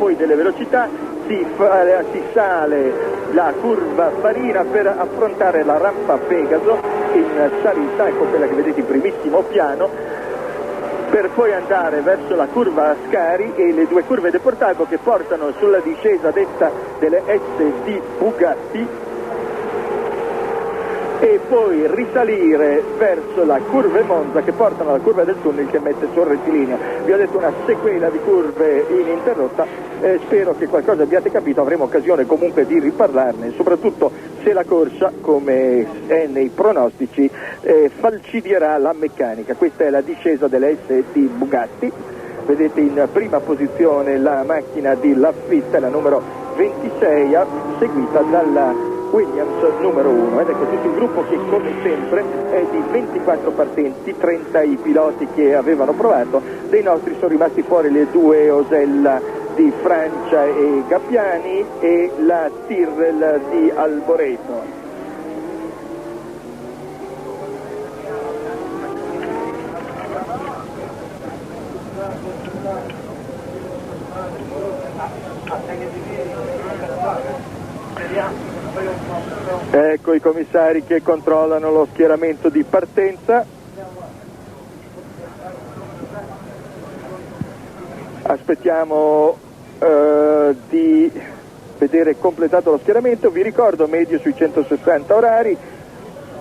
poi delle velocità, si sale la curva Farina per affrontare la rampa Pegaso in salita, ecco quella che vedete in primissimo piano, per poi andare verso la curva Ascari e le due curve Deportago che portano sulla discesa detta delle SD Bugatti, e poi risalire verso la curva Monza che portano alla curva del tunnel che mette sul rettilineo. Vi ho detto una sequela di curve ininterrotta, spero che qualcosa abbiate capito, avremo occasione comunque di riparlarne, soprattutto se la corsa, come è nei pronostici, falcidirà la meccanica. Questa è la discesa delle SD Bugatti, vedete in prima posizione la macchina di Lafitte, la numero 26, seguita dalla Williams numero 1, ed ecco tutto il gruppo che come sempre è di 24 partenti, 30 i piloti che avevano provato, dei nostri sono rimasti fuori le due Osella di Francia e Gappiani e la Tyrrell di Alboreto. Ecco i commissari che controllano lo schieramento di partenza. Aspettiamo di vedere completato lo schieramento. Vi ricordo medio sui 160 orari,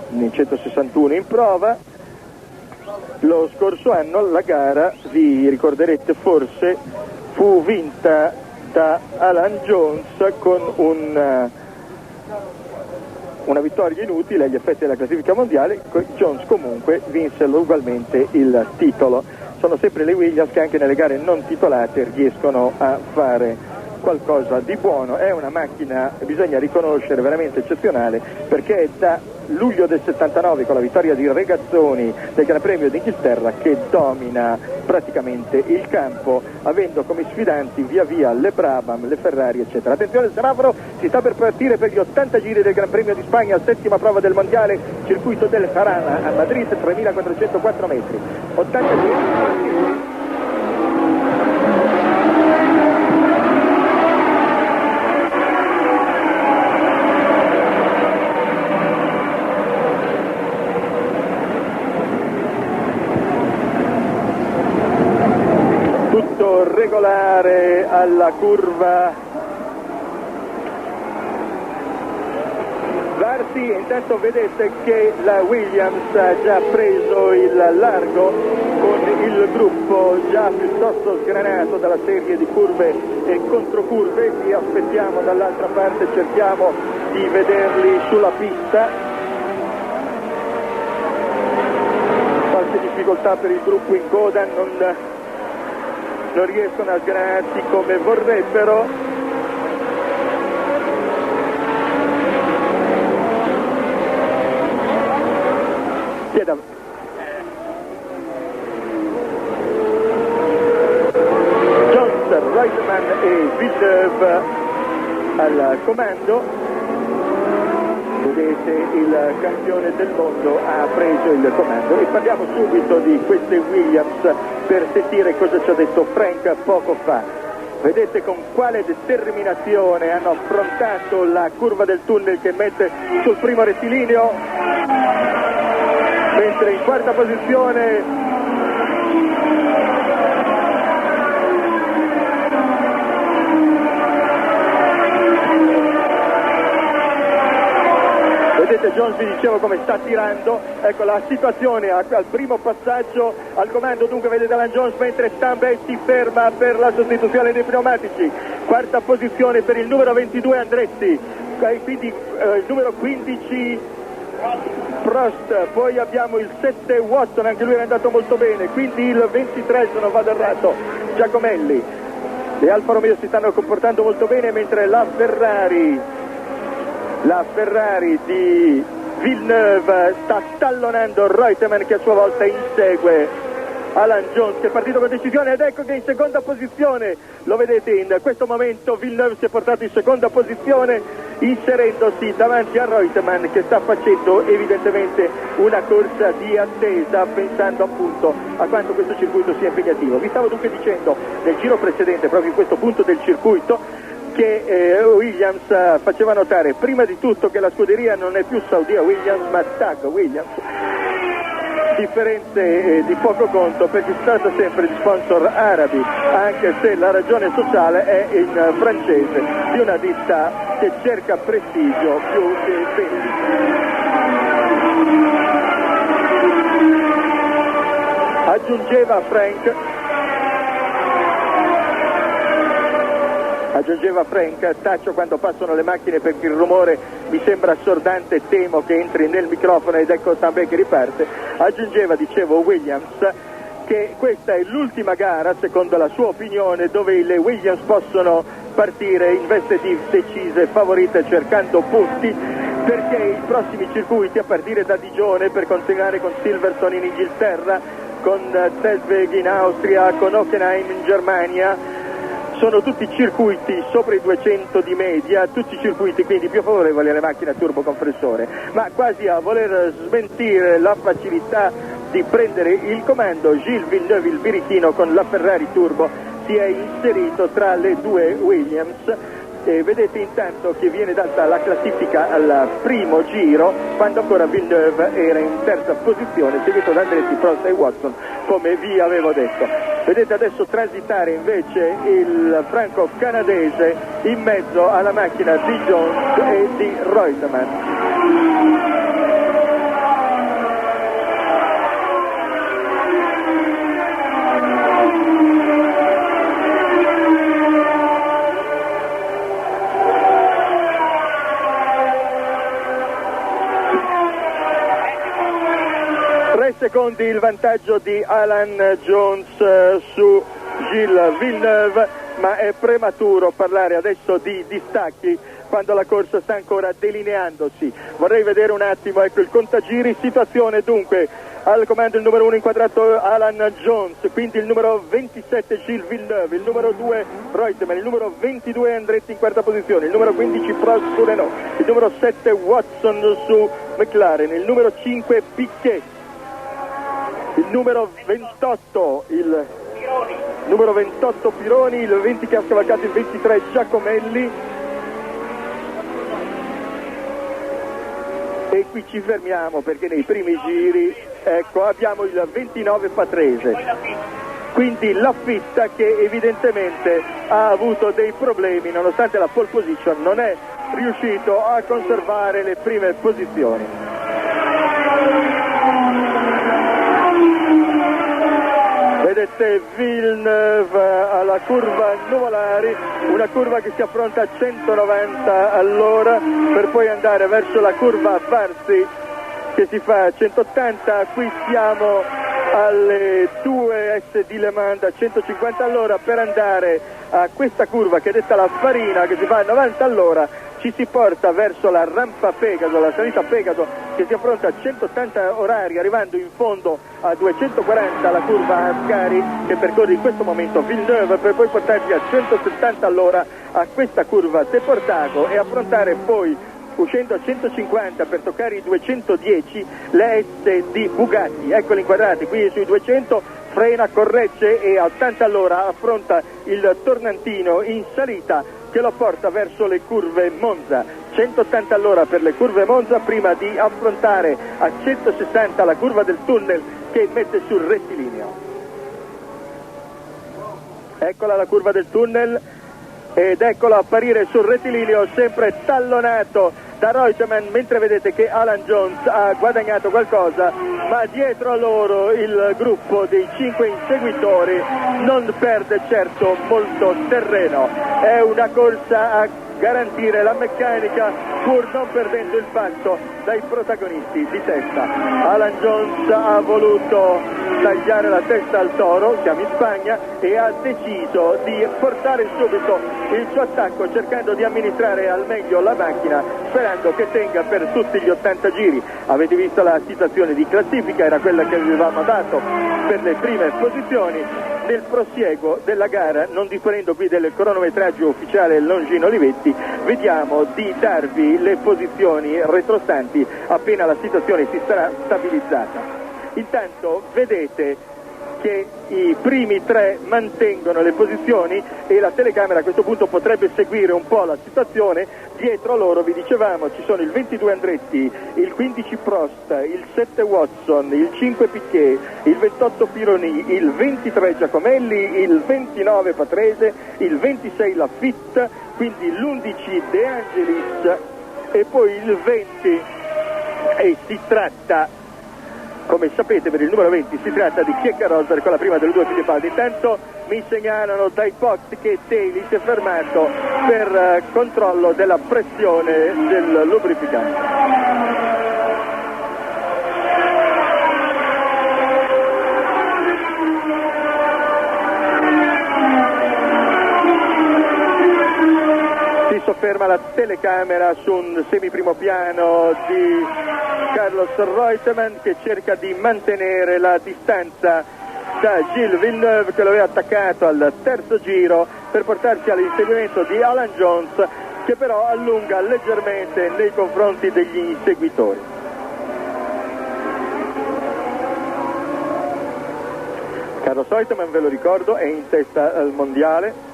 in 161 in prova. Lo scorso anno la gara, vi ricorderete forse, fu vinta da Alan Jones con una vittoria inutile agli effetti della classifica mondiale. Jones comunque vinse ugualmente il titolo. Sono sempre le Williams che anche nelle gare non titolate riescono a fare qualcosa di buono. È una macchina, bisogna riconoscere, veramente eccezionale, perché è da luglio del 79 con la vittoria di Regazzoni del Gran Premio d'Inghilterra che domina praticamente il campo, avendo come sfidanti via via le Brabham, le Ferrari eccetera. Attenzione al semaforo, si sta per partire per gli 80 giri del Gran Premio di Spagna, settima prova del mondiale, circuito del Jarama a Madrid, 3404 metri, 80 giri. Regolare alla curva Varsi. Intanto vedete che la Williams ha già preso il largo con il gruppo già piuttosto sgranato dalla serie di curve e controcurve. Li aspettiamo dall'altra parte, cerchiamo di vederli sulla pista. Qualche difficoltà per il gruppo in coda, non riescono a sgranarsi come vorrebbero. Jones, Reutemann e Villeneuve al comando. Vedete il campione del mondo ha preso il comando e parliamo subito di queste Williams per sentire cosa ci ha detto Frank poco fa. Vedete con quale determinazione hanno affrontato la curva del tunnel che mette sul primo rettilineo, mentre in quarta posizione vedete Jones, vi dicevo come sta tirando, ecco la situazione al primo passaggio al comando, dunque vedete Alan Jones mentre Tambay si ferma per la sostituzione dei pneumatici, quarta posizione per il numero 22 Andretti, quindi il numero 15 Prost, poi abbiamo il 7 Watson, anche lui è andato molto bene, quindi il 23 se non vado errato Giacomelli. Le Alfa Romeo si stanno comportando molto bene, mentre la Ferrari di Villeneuve sta tallonando Reutemann che a sua volta insegue Alan Jones che è partito con decisione, ed ecco che in seconda posizione, lo vedete in questo momento Villeneuve si è portato in seconda posizione inserendosi davanti a Reutemann, che sta facendo evidentemente una corsa di attesa, pensando appunto a quanto questo circuito sia impegnativo. Vi stavo dunque dicendo nel giro precedente, proprio in questo punto del circuito, che Williams faceva notare prima di tutto che la scuderia non è più Saudia Williams ma Tag Williams, differenze di poco conto perché si tratta sempre di sponsor arabi, anche se la ragione sociale è in francese, di una ditta che cerca prestigio più che benessere. Aggiungeva Frank, taccio quando passano le macchine perché il rumore mi sembra assordante, temo che entri nel microfono, ed ecco Sambe che riparte. Aggiungeva, dicevo, Williams, che questa è l'ultima gara, secondo la sua opinione, dove le Williams possono partire in veste di decise favorite cercando punti, perché i prossimi circuiti, a partire da Digione per continuare con Silverstone in Inghilterra, con Zelsweg in Austria, con Hockenheim in Germania, sono tutti circuiti sopra i 200 di media, tutti circuiti quindi più favorevoli alle macchine a turbocompressore, ma quasi a voler smentire la facilità di prendere il comando, Gilles Villeneuve, il birichino con la Ferrari Turbo, si è inserito tra le due Williams. E vedete intanto che viene data la classifica al primo giro, quando ancora Villeneuve era in terza posizione, seguito da Andretti, Prost e Watson, come vi avevo detto. Vedete adesso transitare invece il franco-canadese in mezzo alla macchina di Jones e di Reutemann. Secondi il vantaggio di Alan Jones su Gilles Villeneuve, ma è prematuro parlare adesso di distacchi quando la corsa sta ancora delineandosi. Vorrei vedere un attimo, ecco il contagiri, situazione dunque al comando il numero 1 inquadrato Alan Jones, quindi il numero 27 Gilles Villeneuve, il numero 2 Reutemann, il numero 22 Andretti in quarta posizione, il numero 15 Prost su Renault, il numero 7 Watson su McLaren, il numero 5 Piquet, il numero 28 Pironi, il 20 che ha scavalcato il 23 Giacomelli, e qui ci fermiamo perché nei primi giri, ecco, abbiamo il 29 Patrese, quindi la Fitta che evidentemente ha avuto dei problemi, nonostante la pole position non è riuscito a conservare le prime posizioni. Vedete Villeneuve alla curva Nuvolari, una curva che si affronta a 190 all'ora per poi andare verso la curva Varzi che si fa a 180, qui siamo alle 2S di Le Mans a 150 all'ora per andare a questa curva che è detta la Farina che si fa a 90 all'ora. Ci si porta verso la rampa Pegaso, la salita Pegaso che si affronta a 180 orari, arrivando in fondo a 240 la curva Ascari che percorre in questo momento Villeneuve per poi portarsi a 170 all'ora a questa curva Deportago e affrontare poi, uscendo a 150 per toccare i 210, le S di Bugatti. Eccoli inquadrati, qui sui 200 frena, corregge e a 80 all'ora affronta il tornantino in salita che lo porta verso le curve Monza. 180 all'ora per le curve Monza prima di affrontare a 160 la curva del tunnel che mette sul rettilineo. Eccola la curva del tunnel ed eccolo apparire sul rettilineo, sempre tallonato da Reutemann, mentre vedete che Alan Jones ha guadagnato qualcosa, ma dietro a loro il gruppo dei 5 inseguitori non perde certo molto terreno. È una corsa a garantire la meccanica pur non perdendo il passo dai protagonisti di testa. Alan Jones ha voluto tagliare la testa al toro, siamo in Spagna, e ha deciso di portare subito il suo attacco cercando di amministrare al meglio la macchina, sperando che tenga per tutti gli 80 giri. Avete visto la situazione di classifica, era quella che avevamo dato per le prime posizioni. nel prosieguo della gara, non disponendo qui del cronometraggio ufficiale Longino Olivetti, vediamo di darvi le posizioni retrostanti appena la situazione si sarà stabilizzata. Intanto vedete che i primi tre mantengono le posizioni e la telecamera a questo punto potrebbe seguire un po' la situazione. Dietro a loro, vi dicevamo, ci sono il 22 Andretti, il 15 Prost, il 7 Watson, il 5 Piquet, il 28 Pironi, il 23 Giacomelli, il 29 Patrese, il 26 Lafitte, quindi l'11 De Angelis e poi il 20, e si tratta, come sapete, per il numero 20 si tratta di Checca Rosberg con la prima delle due Fittipaldi. Intanto mi segnalano dai box che Daly si è fermato per controllo della pressione del lubrificante. Si sofferma la telecamera su un semiprimo piano di Carlos Reutemann, che cerca di mantenere la distanza da Gilles Villeneuve, che lo aveva attaccato al terzo giro per portarsi all'inseguimento di Alan Jones, che però allunga leggermente nei confronti degli inseguitori. Carlos Reutemann, ve lo ricordo, è in testa al mondiale.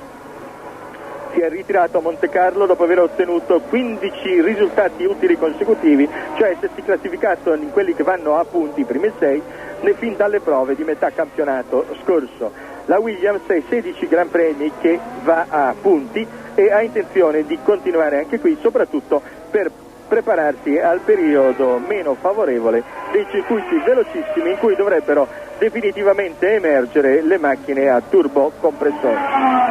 Si è ritirato a Monte Carlo dopo aver ottenuto 15 risultati utili consecutivi, cioè essersi classificato in quelli che vanno a punti, i primi 6, fin dalle prove di metà campionato scorso. La Williams ha 16 Gran Premi che va a punti e ha intenzione di continuare anche qui, soprattutto per prepararsi al periodo meno favorevole dei circuiti velocissimi in cui dovrebbero definitivamente emergere le macchine a turbo compressore.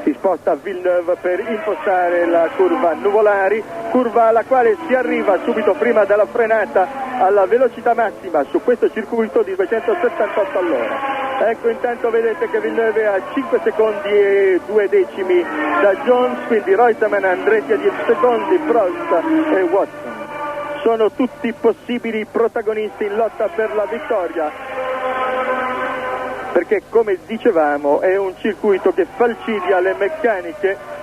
Si sposta Villeneuve per impostare la curva Nuvolari, curva alla quale si arriva subito prima della frenata alla velocità massima su questo circuito di 278 all'ora. Ecco, intanto vedete che Villeneuve ha 5 secondi e 2 decimi da Jones, quindi Reutemann, Andretti a 10 secondi, Prost e Watson. Sono tutti possibili protagonisti in lotta per la vittoria, perché, come dicevamo, è un circuito che falcidia le meccaniche,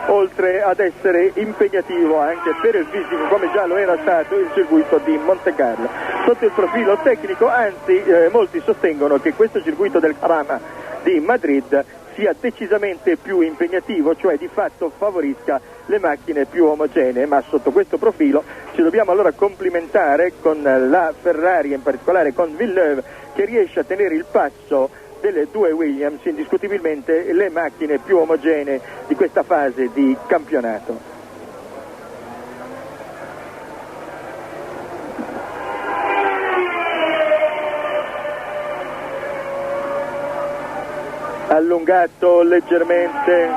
oltre ad essere impegnativo anche per il fisico, come già lo era stato il circuito di Monte Carlo. Sotto il profilo tecnico, anzi, molti sostengono che questo circuito del Jarama di Madrid sia decisamente più impegnativo, cioè di fatto favorisca le macchine più omogenee, ma sotto questo profilo ci dobbiamo allora complimentare con la Ferrari, in particolare con Villeneuve, che riesce a tenere il passo delle due Williams, indiscutibilmente le macchine più omogenee di questa fase di campionato. Allungato leggermente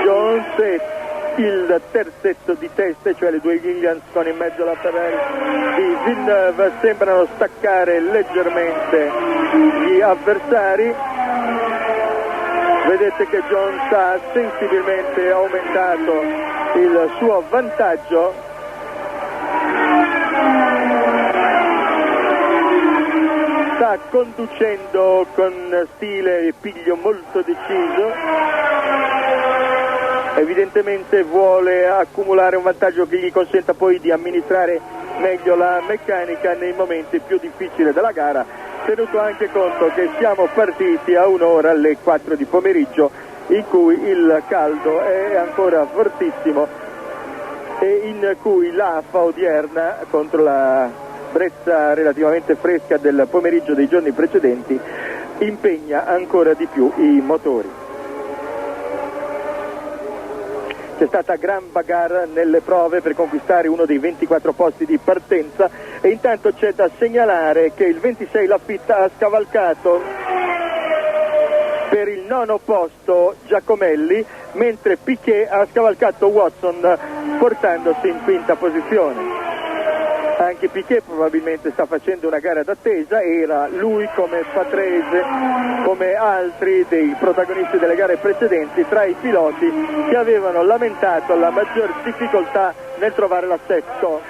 Jones e il terzetto di teste, cioè le due Williams sono in mezzo alla Ferrari di Villeneuve, sembrano staccare leggermente gli avversari. Vedete che Jones ha sensibilmente aumentato il suo vantaggio. Sta conducendo con stile e piglio molto deciso. Evidentemente vuole accumulare un vantaggio che gli consenta poi di amministrare meglio la meccanica nei momenti più difficili della gara, tenuto anche conto che siamo partiti a un'ora alle 4 di pomeriggio, in cui il caldo è ancora fortissimo e in cui l'afa odierna, contro la brezza relativamente fresca del pomeriggio dei giorni precedenti, impegna ancora di più i motori. C'è stata gran bagarre nelle prove per conquistare uno dei 24 posti di partenza e intanto c'è da segnalare che il 26 Lafitte ha scavalcato per il 9° posto Giacomelli, mentre Piquet ha scavalcato Watson portandosi in 5ª posizione. Anche Piquet probabilmente sta facendo una gara d'attesa, era lui come Patrese, come altri dei protagonisti delle gare precedenti, tra i piloti che avevano lamentato la maggior difficoltà nel trovare l'assetto.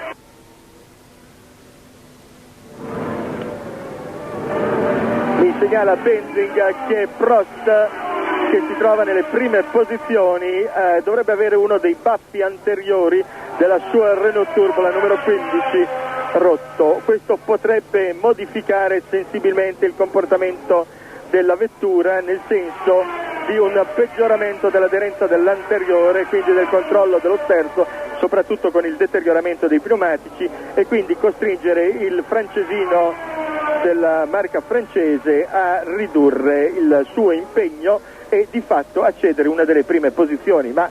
segnala Benzing che Prost, che si trova nelle prime posizioni, dovrebbe avere uno dei baffi anteriori della sua Renault Turbo, la numero 15, rotto. Questo potrebbe modificare sensibilmente il comportamento della vettura, nel senso di un peggioramento dell'aderenza dell'anteriore, quindi del controllo dello sterzo, soprattutto con il deterioramento dei pneumatici, e quindi costringere il francesino della marca francese a ridurre il suo impegno e di fatto a cedere una delle prime posizioni, ma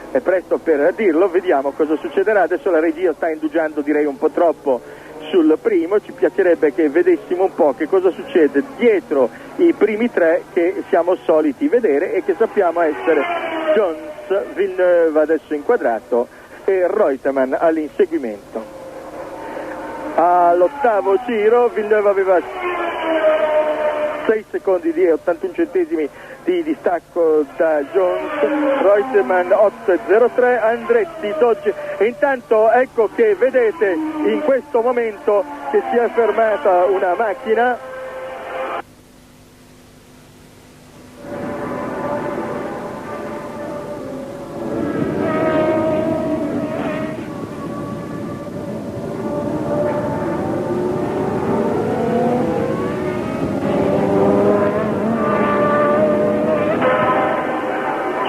è presto per dirlo, vediamo cosa succederà. Adesso la regia sta indugiando, direi, un po' troppo sul primo, ci piacerebbe che vedessimo un po' che cosa succede dietro i primi tre che siamo soliti vedere e che sappiamo essere Jones, Villeneuve adesso inquadrato e Reutemann all'inseguimento. All'ottavo giro Villeneuve aveva 6 secondi di 81 centesimi di distacco da Jones, Reutemann 8.03, Andretti, Dodge, e intanto ecco che vedete in questo momento che si è fermata una macchina.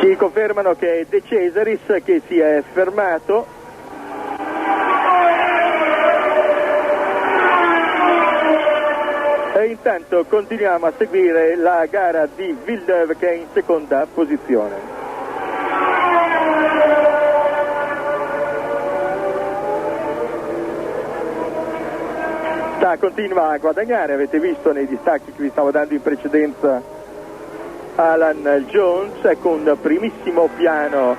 Ci confermano che è De Cesaris che si è fermato. E intanto continuiamo a seguire la gara di Villeneuve che è in seconda posizione. Continua a guadagnare, avete visto nei distacchi che vi stavo dando in precedenza Alan Jones, ecco un primissimo piano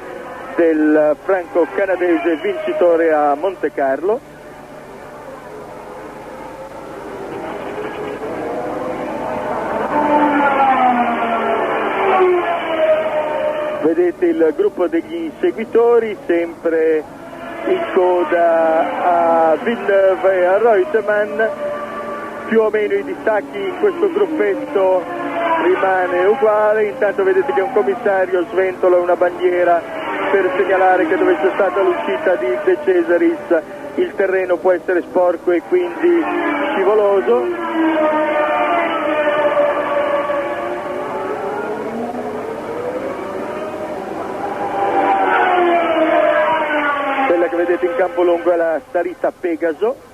del franco-canadese vincitore a Monte Carlo. Vedete il gruppo degli inseguitori sempre in coda a Villeneuve e a Reutemann, più o meno i distacchi in questo gruppetto rimane uguale. Intanto vedete che un commissario sventola una bandiera per segnalare che dove c'è stata l'uscita di De Cesaris il terreno può essere sporco e quindi scivoloso. Quella che vedete in campo lungo è la Starita Pegaso.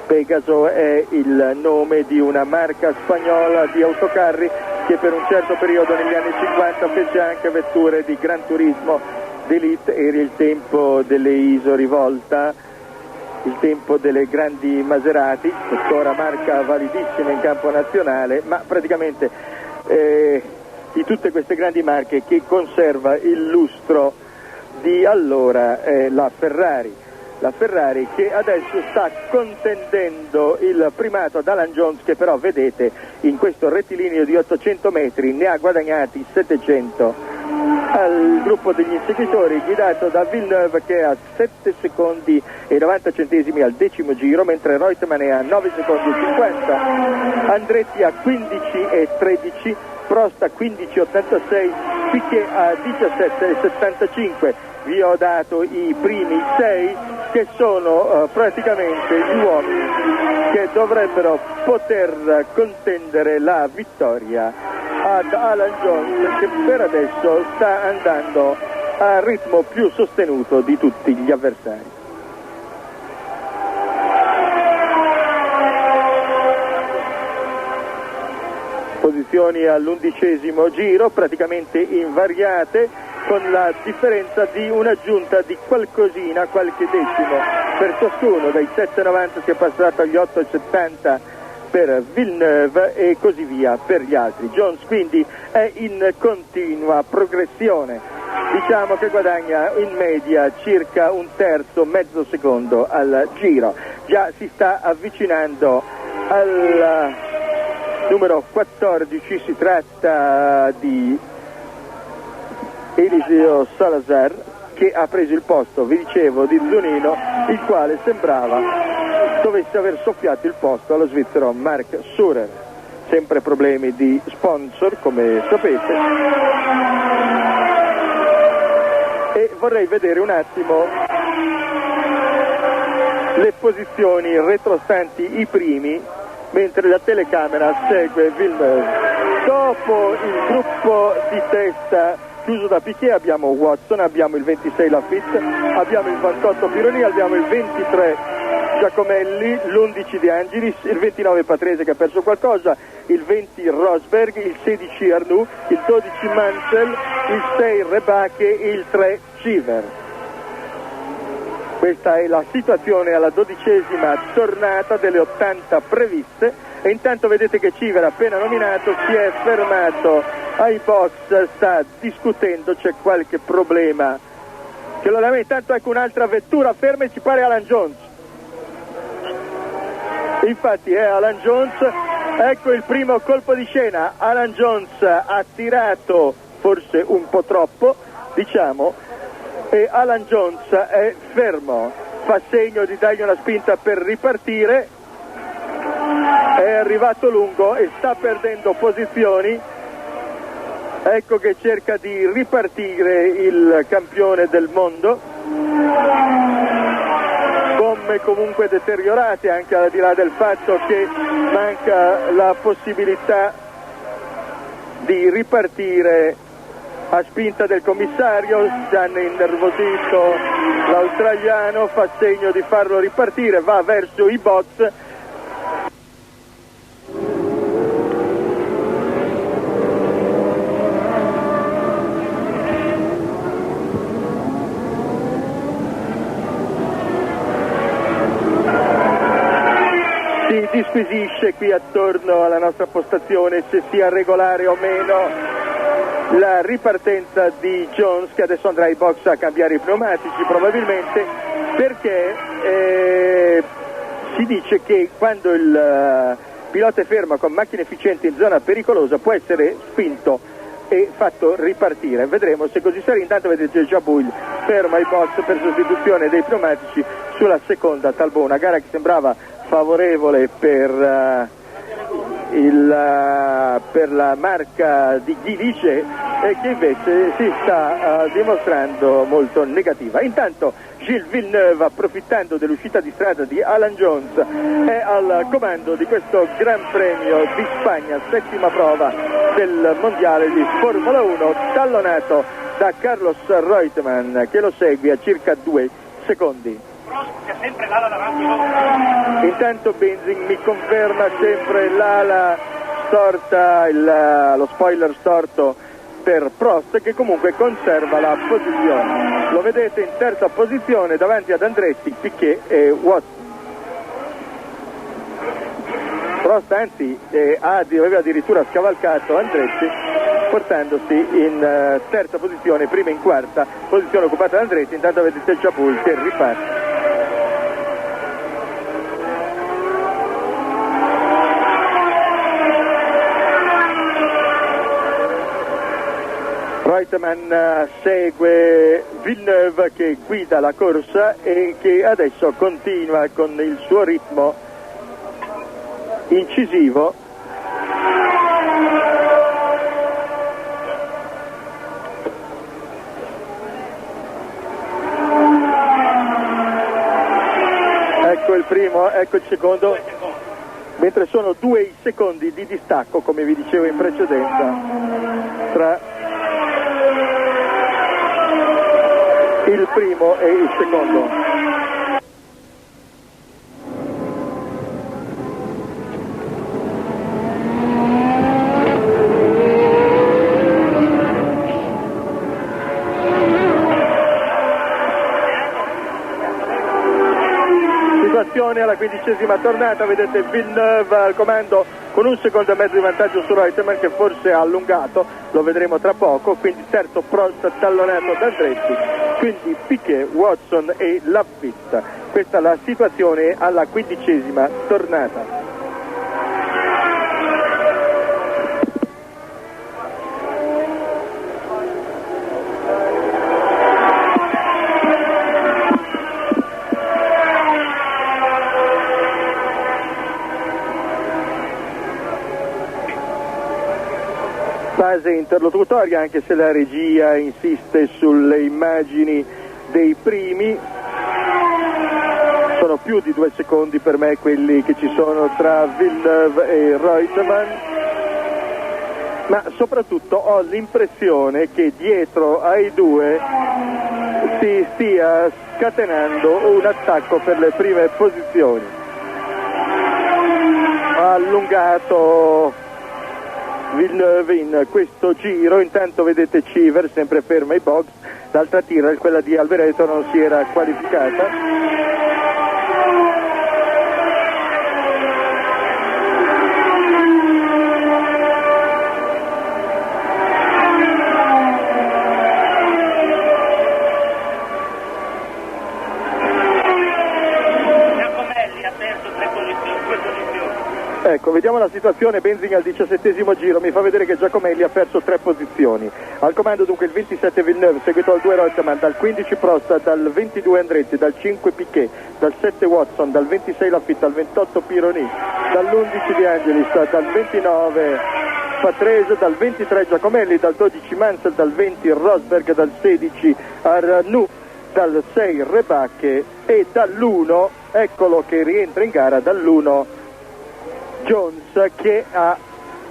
Pegaso è il nome di una marca spagnola di autocarri che per un certo periodo negli anni 50 fece anche vetture di Gran Turismo d'Elite. Era il tempo delle Iso Rivolta, il tempo delle grandi Maserati, tuttora marca validissima in campo nazionale, ma praticamente di tutte queste grandi marche che conserva il lustro di allora è la Ferrari. La Ferrari che adesso sta contendendo il primato ad Alan Jones, che però vedete in questo rettilineo di 800 metri ne ha guadagnati 700 al gruppo degli inseguitori guidato da Villeneuve che ha 7 secondi e 90 centesimi al decimo giro, mentre Reutemann è a 9 secondi e 50, Andretti a 15 e 13, Prost a 15,86, Piquet a 17,75. Vi ho dato i primi 6 che sono praticamente gli uomini che dovrebbero poter contendere la vittoria ad Alan Jones, che per adesso sta andando a ritmo più sostenuto di tutti gli avversari. Posizioni all'11° giro praticamente invariate, con la differenza di un'aggiunta di qualcosina, qualche decimo per ciascuno. Dai 7,90 si è passato agli 8,70 per Villeneuve e così via per gli altri. Jones quindi è in continua progressione, diciamo che guadagna in media circa un terzo, mezzo secondo al giro. Già si sta avvicinando al numero 14, si tratta di Eliseo Salazar, che ha preso il posto, vi dicevo, di Zunino, il quale sembrava dovesse aver soffiato il posto allo svizzero Mark Surer. sempre problemi di sponsor, come sapete. E vorrei vedere un attimo le posizioni retrostanti i primi, mentre la telecamera segue Villeneuve. Dopo il gruppo di testa chiuso da Piquet abbiamo Watson, abbiamo il 26 Lafitte, abbiamo il 28 Pironi, abbiamo il 23 Giacomelli, l'11 De Angelis, il 29 Patrese che ha perso qualcosa, il 20 Rosberg, il 16 Arnoux, il 12 Mansell, il 6 Rebache e il 3 Civer. Questa è la situazione alla 12ª tornata delle 80 previste e intanto vedete che Civer, appena nominato, si è fermato ai box, sta discutendo, c'è qualche problema che lo lamenta. Intanto ecco un'altra vettura ferma e ci pare Alan Jones. Infatti è Alan Jones, ecco il primo colpo di scena. Alan Jones ha tirato forse un po' troppo, diciamo, e Alan Jones è fermo, fa segno di dargli una spinta per ripartire, è arrivato lungo e sta perdendo posizioni. Ecco che cerca di ripartire il campione del mondo, gomme comunque deteriorate, anche al di là del fatto che manca la possibilità di ripartire a spinta del commissario. Si hanno innervosito l'australiano, fa segno di farlo ripartire, va verso i box. Si disquisisce qui attorno alla nostra postazione se sia regolare o meno la ripartenza di Jones, che adesso andrà ai box a cambiare i pneumatici probabilmente, perché si dice che quando il pilota è fermo con macchine efficienti in zona pericolosa può essere spinto e fatto ripartire. Vedremo se così sarà. Intanto vedete Jabouille fermo ai box per sostituzione dei pneumatici sulla seconda Talbot, una gara che sembrava favorevole per la marca di Guy Ligier e che invece si sta dimostrando molto negativa. Intanto Gilles Villeneuve, approfittando dell'uscita di strada di Alan Jones, è al comando di questo Gran Premio di Spagna, settima prova del mondiale di Formula 1, tallonato da Carlos Reutemann che lo segue a circa 2 secondi. C'è sempre l'ala davanti. Intanto Benzing mi conferma sempre l'ala storta, lo spoiler storto per Prost, che comunque conserva la posizione. Lo vedete in terza posizione davanti ad Andretti, Piquet e Watson. Prost anzi aveva addirittura scavalcato Andretti, portandosi in terza posizione, prima in quarta posizione occupata da Andretti. Intanto vedete Jabouille che riparte. Reutemann segue Villeneuve che guida la corsa e che adesso continua con il suo ritmo incisivo. Ecco il primo, ecco il secondo, mentre sono 2 secondi di distacco, come vi dicevo in precedenza, tra il primo e il secondo. Situazione alla 15ª tornata, vedete Villeneuve al comando con 1,5 secondi di vantaggio su Reutemann, che forse ha allungato, lo vedremo tra poco. Quindi terzo Prost tallonato da Andretti, quindi Piquet, Watson e Lafitte. Questa è la situazione alla 15ª tornata. Fase interlocutoria, anche se la regia insiste sulle immagini dei primi. Sono più di 2 secondi per me quelli che ci sono tra Villeneuve e Reutemann, ma soprattutto ho l'impressione che dietro ai due si stia scatenando un attacco per le prime posizioni. Ha allungato Villeneuve in questo giro, intanto vedete Cheever sempre ferma ai box, l'altra tira, quella di Alboreto, non si era qualificata. Ecco, vediamo la situazione. Benzing al 17° giro mi fa vedere che Giacomelli ha perso 3 posizioni. Al comando dunque il 27 Villeneuve, seguito dal 2 Reutemann, dal 15 Prost, dal 22 Andretti, dal 5 Piquet, dal 7 Watson, dal 26 Laffite, dal 28 Pironi, dall'11 De Angelis, dal 29 Patrese, dal 23 Giacomelli, dal 12 Mansell, dal 20 Rosberg, dal 16 Arnoux, dal 6 Rebacche e dall'1, eccolo che rientra in gara, dall'1 Jones, che ha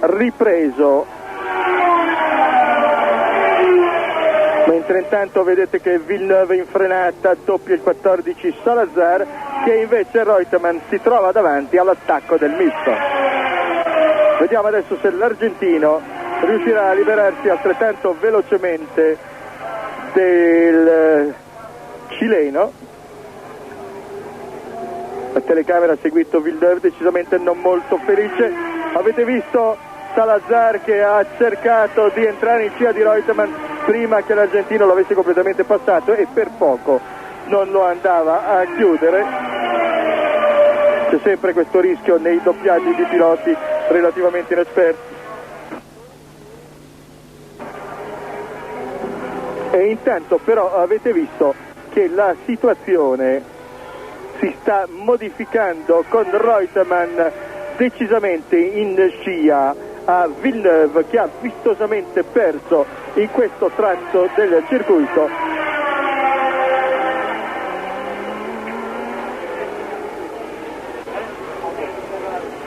ripreso. Mentre intanto vedete che Villeneuve in frenata doppia il 14 Salazar, che invece Reutemann si trova davanti all'attacco del misto. Vediamo adesso se l'argentino riuscirà a liberarsi altrettanto velocemente del cileno. La telecamera ha seguito Villeneuve, decisamente non molto felice. Avete visto Salazar che ha cercato di entrare in scia di Reutemann prima che l'argentino lo avesse completamente passato e per poco non lo andava a chiudere. C'è sempre questo rischio nei doppiaggi di piloti relativamente inesperti. E intanto però avete visto che la situazione si sta modificando con Reutemann decisamente in scia a Villeneuve, che ha vistosamente perso in questo tratto del circuito.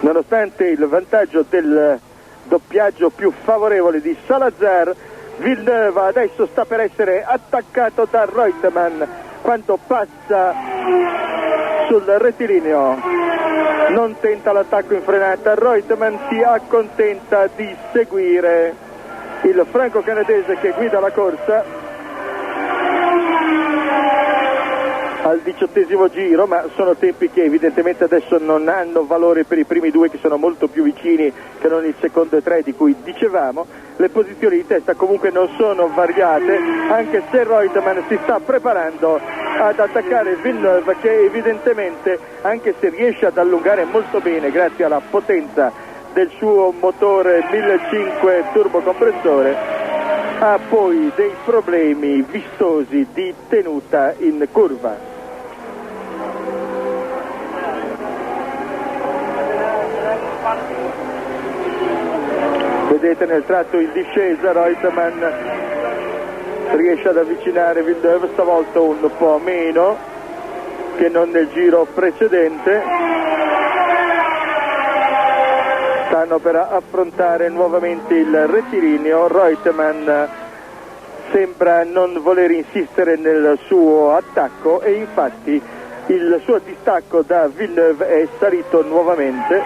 Nonostante il vantaggio del doppiaggio più favorevole di Salazar, Villeneuve adesso sta per essere attaccato da Reutemann quando passa sul rettilineo. Non tenta l'attacco in frenata, Reutemann si accontenta di seguire il franco-canadese che guida la corsa al 18° giro, ma sono tempi che evidentemente adesso non hanno valore per i primi due, che sono molto più vicini che non il secondo e 3 di cui dicevamo. Le posizioni di testa comunque non sono variate, anche se Reutemann si sta preparando ad attaccare Villeneuve, che evidentemente, anche se riesce ad allungare molto bene grazie alla potenza del suo motore 1500 turbocompressore, ha poi dei problemi vistosi di tenuta in curva. Vedete nel tratto in discesa Reutemann riesce ad avvicinare Villeneuve, stavolta un po' meno che non nel giro precedente. Stanno per affrontare nuovamente il rettilineo. Reutemann sembra non voler insistere nel suo attacco e infatti il suo distacco da Villeneuve è salito nuovamente,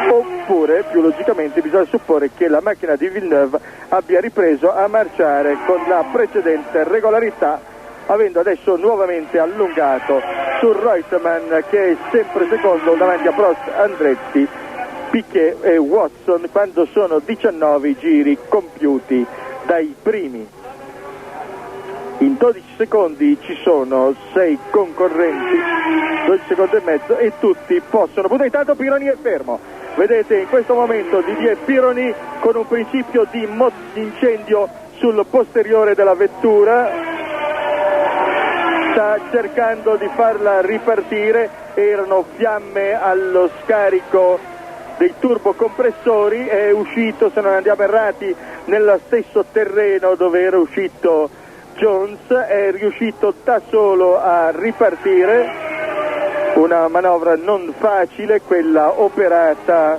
oppure più logicamente bisogna supporre che la macchina di Villeneuve abbia ripreso a marciare con la precedente regolarità, avendo adesso nuovamente allungato su Reutemann, che è sempre secondo davanti a Prost, Andretti, Piquet e Watson, quando sono 19 i giri compiuti dai primi. In 12 secondi ci sono 6 concorrenti, 12 secondi e mezzo, e tutti possono puntare. Intanto Pironi è fermo, vedete in questo momento Didier Pironi con un principio di incendio sul posteriore della vettura, sta cercando di farla ripartire. Erano fiamme allo scarico dei turbocompressori, è uscito, se non andiamo errati, nello stesso terreno dove era uscito Jones, è riuscito da solo a ripartire, una manovra non facile quella operata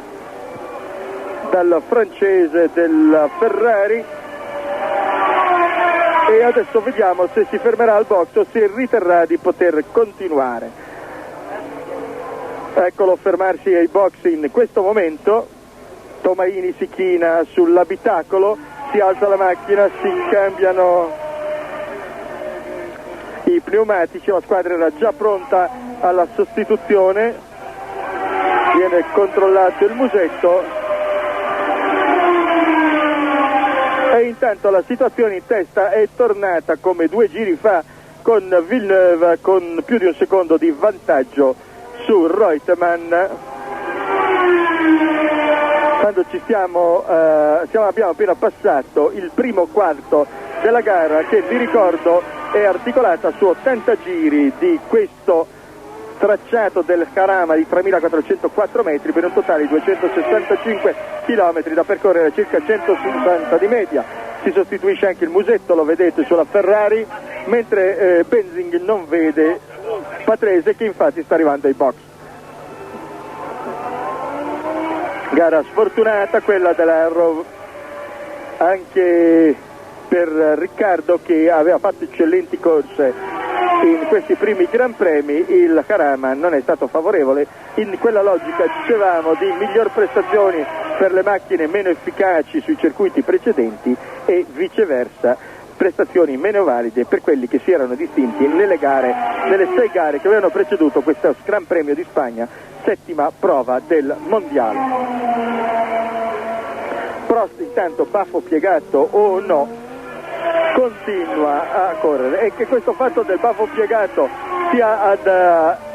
dal francese della Ferrari, e adesso vediamo se si fermerà al box o se riterrà di poter continuare. Eccolo fermarsi ai box in questo momento. Tomaini si china sull'abitacolo, si alza la macchina, si cambiano i pneumatici, la squadra era già pronta alla sostituzione, viene controllato il musetto e intanto la situazione in testa è tornata come 2 giri fa, con Villeneuve con più di un secondo di vantaggio su Reutemann. Quando abbiamo appena passato il primo quarto della gara, che vi ricordo è articolata su 80 giri di questo tracciato del Jarama di 3.404 metri per un totale di 265 km da percorrere, circa 160 di media. Si sostituisce anche il musetto, lo vedete, sulla Ferrari, mentre Benzing non vede Patrese, che infatti sta arrivando ai box. Gara sfortunata quella dell'Arrow anche per Riccardo, che aveva fatto eccellenti corse in questi primi Gran Premi. Il Jarama non è stato favorevole, in quella logica dicevamo di miglior prestazioni per le macchine meno efficaci sui circuiti precedenti e viceversa prestazioni meno valide per quelli che si erano distinti nelle 6 gare che avevano preceduto questo Gran Premio di Spagna, 7ª prova del mondiale. Prost intanto, baffo piegato o no, continua a correre, e che questo fatto del baffo piegato sia ad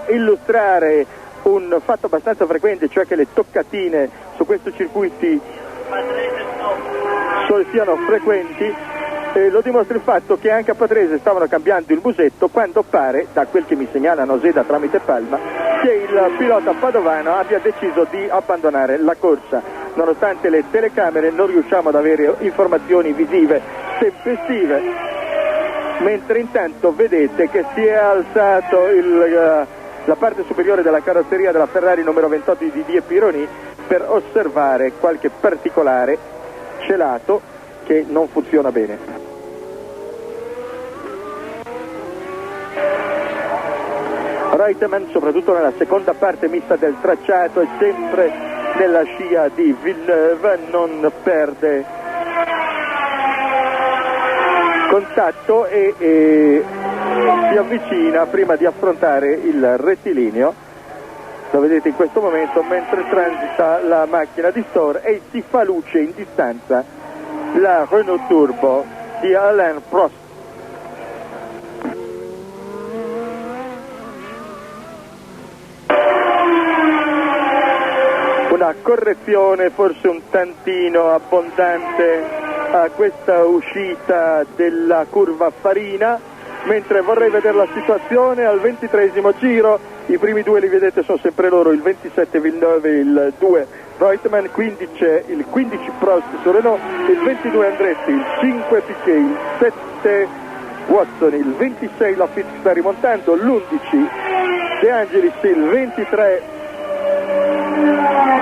illustrare un fatto abbastanza frequente, cioè che le toccatine su questi circuiti siano frequenti, lo dimostra il fatto che anche a Patrese stavano cambiando il musetto, quando pare, da quel che mi segnala Noseda tramite Palma, che il pilota padovano abbia deciso di abbandonare la corsa. Nonostante le telecamere non riusciamo ad avere informazioni visive tempestive, mentre intanto vedete che si è alzato la parte superiore della carrozzeria della Ferrari numero 28 di Didier Pironi per osservare qualche particolare celato che non funziona bene. Reutemann, soprattutto nella seconda parte mista del tracciato e sempre nella scia di Villeneuve, non perde contatto e si avvicina prima di affrontare il rettilineo. Lo vedete in questo momento mentre transita la macchina di Stohr, e si fa luce in distanza la Renault Turbo di Alain Prost. Una correzione forse un tantino abbondante a questa uscita della curva Farina, mentre vorrei vedere la situazione al 23esimo giro. I primi 2 li vedete, sono sempre loro, il 27 Villeneuve e il 2 Reutemann, il 15 Prost su Renault, il 22 Andretti, il 5 Piquet, il 7 Watson, il 26 Lafitte sta rimontando, l'11 De Angelis, il 23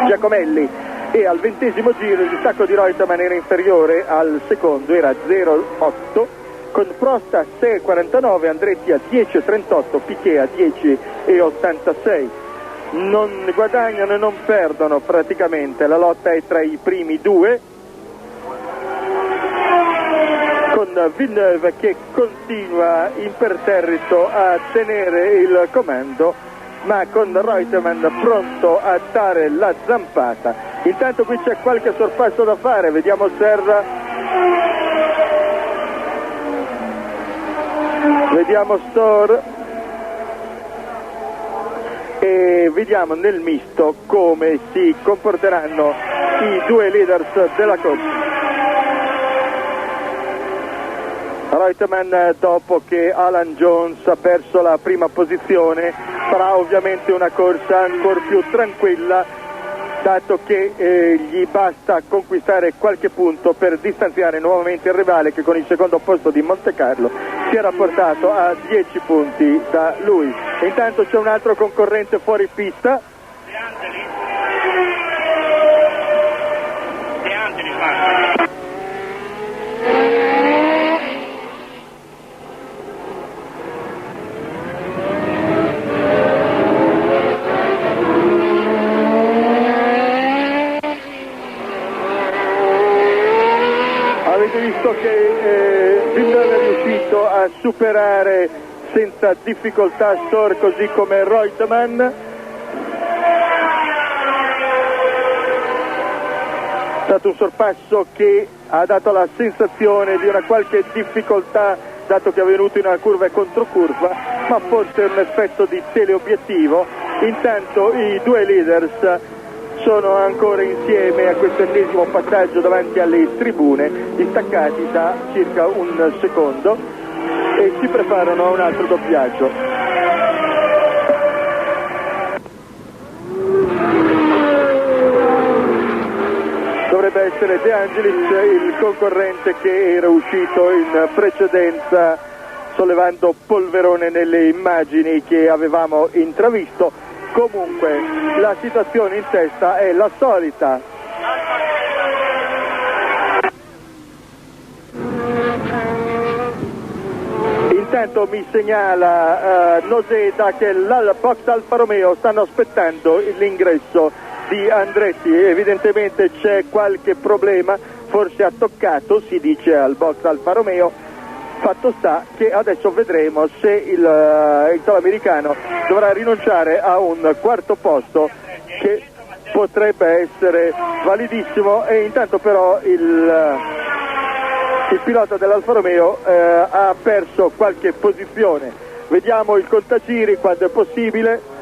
Giacomelli, e al 20esimo giro il distacco di Reutemann era inferiore al secondo, era 0,8, con Prost a 6,49, Andretti a 10,38, Piquet a 10,86. Non guadagnano e non perdono praticamente, la lotta è tra i primi 2, con Villeneuve che continua imperterrito a tenere il comando, ma con Reutemann pronto a dare la zampata. Intanto qui c'è qualche sorpasso da fare, vediamo Serra, vediamo Stohr e vediamo nel misto come si comporteranno i 2 leaders della corsa. Reutemann, dopo che Alan Jones ha perso la prima posizione, farà ovviamente una corsa ancora più tranquilla, dato che gli basta conquistare qualche punto per distanziare nuovamente il rivale che con il secondo posto di Montecarlo si era portato a 10 punti da lui. E intanto c'è un altro concorrente fuori pista. De Angelis. Avete visto che Villeneuve è riuscito a superare senza difficoltà Storr così come Reutemann. È stato un sorpasso che ha dato la sensazione di una qualche difficoltà dato che è venuto in una curva e controcurva, ma forse è un effetto di teleobiettivo. Intanto i due leaders sono ancora insieme a questo ennesimo passaggio davanti alle tribune, distaccati da circa un secondo, e si preparano a un altro doppiaggio. Dovrebbe essere De Angelis il concorrente che era uscito in precedenza sollevando polverone nelle immagini che avevamo intravisto. Comunque la situazione in testa è la solita. Intanto mi segnala Noseda che al box Alfa Romeo stanno aspettando l'ingresso di Andretti. Evidentemente c'è qualche problema, forse ha toccato, si dice al box Alfa Romeo. Fatto sta che adesso vedremo se il solo americano dovrà rinunciare a un quarto posto che potrebbe essere validissimo, e intanto però il pilota dell'Alfa Romeo ha perso qualche posizione. Vediamo il contagiri quando è possibile.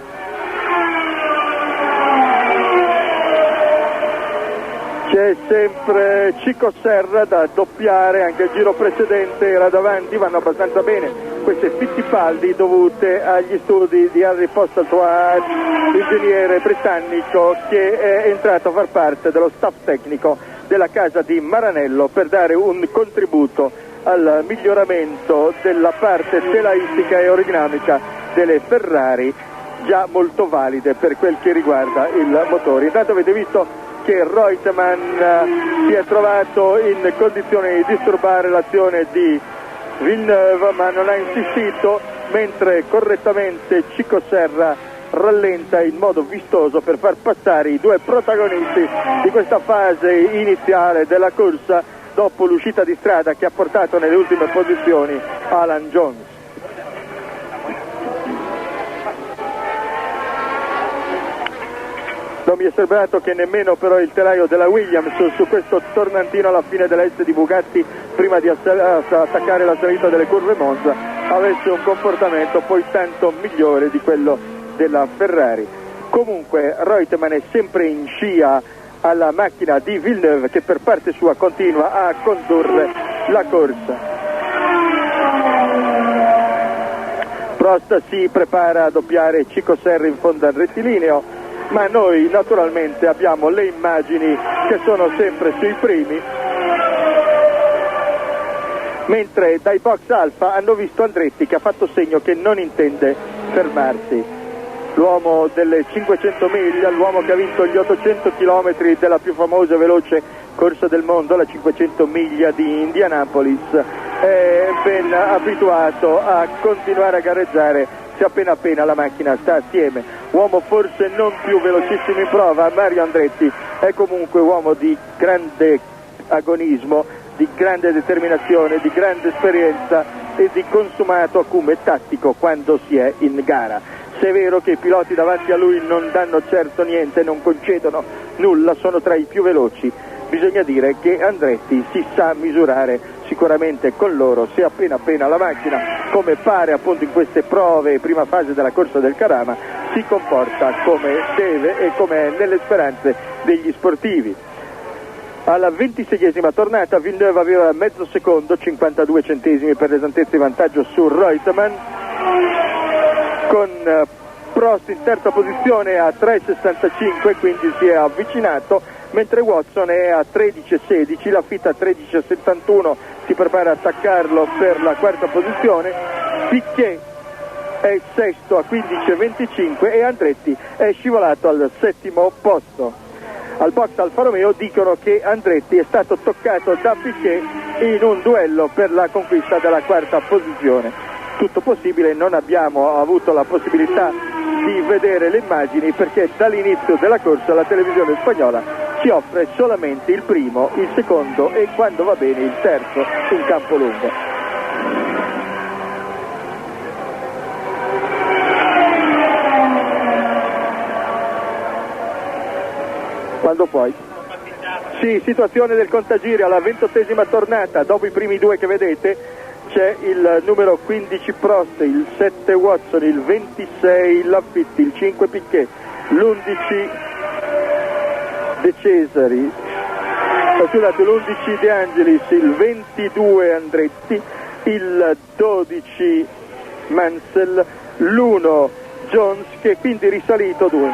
C'è sempre Chico Serra da doppiare, anche il giro precedente era davanti, vanno abbastanza bene queste Fittipaldi dovute agli studi di Henry Postlethwaite, ingegnere britannico che è entrato a far parte dello staff tecnico della casa di Maranello per dare un contributo al miglioramento della parte telaistica e aerodinamica delle Ferrari, già molto valide per quel che riguarda il motore. Intanto avete visto che Reutemann si è trovato in condizione di disturbare l'azione di Villeneuve, ma non ha insistito, mentre correttamente Chico Serra rallenta in modo vistoso per far passare i due protagonisti di questa fase iniziale della corsa dopo l'uscita di strada che ha portato nelle ultime posizioni Alan Jones. Non mi è sembrato che nemmeno però il telaio della Williams su questo tornantino alla fine della S di Bugatti, prima di attaccare la salita delle curve Monza, avesse un comportamento poi tanto migliore di quello della Ferrari. Comunque Reutemann è sempre in scia alla macchina di Villeneuve, che per parte sua continua a condurre la corsa. Prost si prepara a doppiare Chico Serra in fondo al rettilineo, ma noi naturalmente abbiamo le immagini che sono sempre sui primi, mentre dai box Alfa hanno visto Andretti che ha fatto segno che non intende fermarsi. L'uomo delle 500 miglia, l'uomo che ha vinto gli 800 km della più famosa e veloce corsa del mondo, la 500 miglia di Indianapolis, è ben abituato a continuare a gareggiare se appena la macchina sta assieme. Uomo forse non più velocissimo in prova, Mario Andretti è comunque uomo di grande agonismo, di grande determinazione, di grande esperienza e di consumato acume tattico quando si è in gara. Se è vero che i piloti davanti a lui non danno certo niente, non concedono nulla, sono tra i più veloci, bisogna dire che Andretti si sa misurare sicuramente con loro se appena la macchina, come pare appunto in queste prove prima fase della corsa del Karama, si comporta come deve e come è nelle speranze degli sportivi. Alla 26esima tornata Villeneuve aveva mezzo secondo, 52 centesimi per l'esattezza di vantaggio su Reutemann, con Prost in terza posizione a 3,65, quindi si è avvicinato, mentre Watson è a 13,16, Laffite a 13,71, si prepara a attaccarlo per la quarta posizione, Piquet è sesto a 15,25 e Andretti è scivolato al settimo posto. Al box Alfa Romeo dicono che Andretti è stato toccato da Piquet in un duello per la conquista della quarta posizione. Tutto possibile, non abbiamo avuto la possibilità di vedere le immagini perché dall'inizio della corsa la televisione spagnola ci offre solamente il primo, il secondo e quando va bene il terzo in campo lungo. Quando puoi. Sì, situazione del contagiri alla 28esima tornata, dopo i primi due che vedete c'è il numero 15 Prost, il 7 Watson, il 26 Laffite, il 5 Piquet, l'11 De Cesari, scusate, l'11 De Angelis, il 22 Andretti, il 12 Mansell, l'1 Jones che è quindi risalito 2.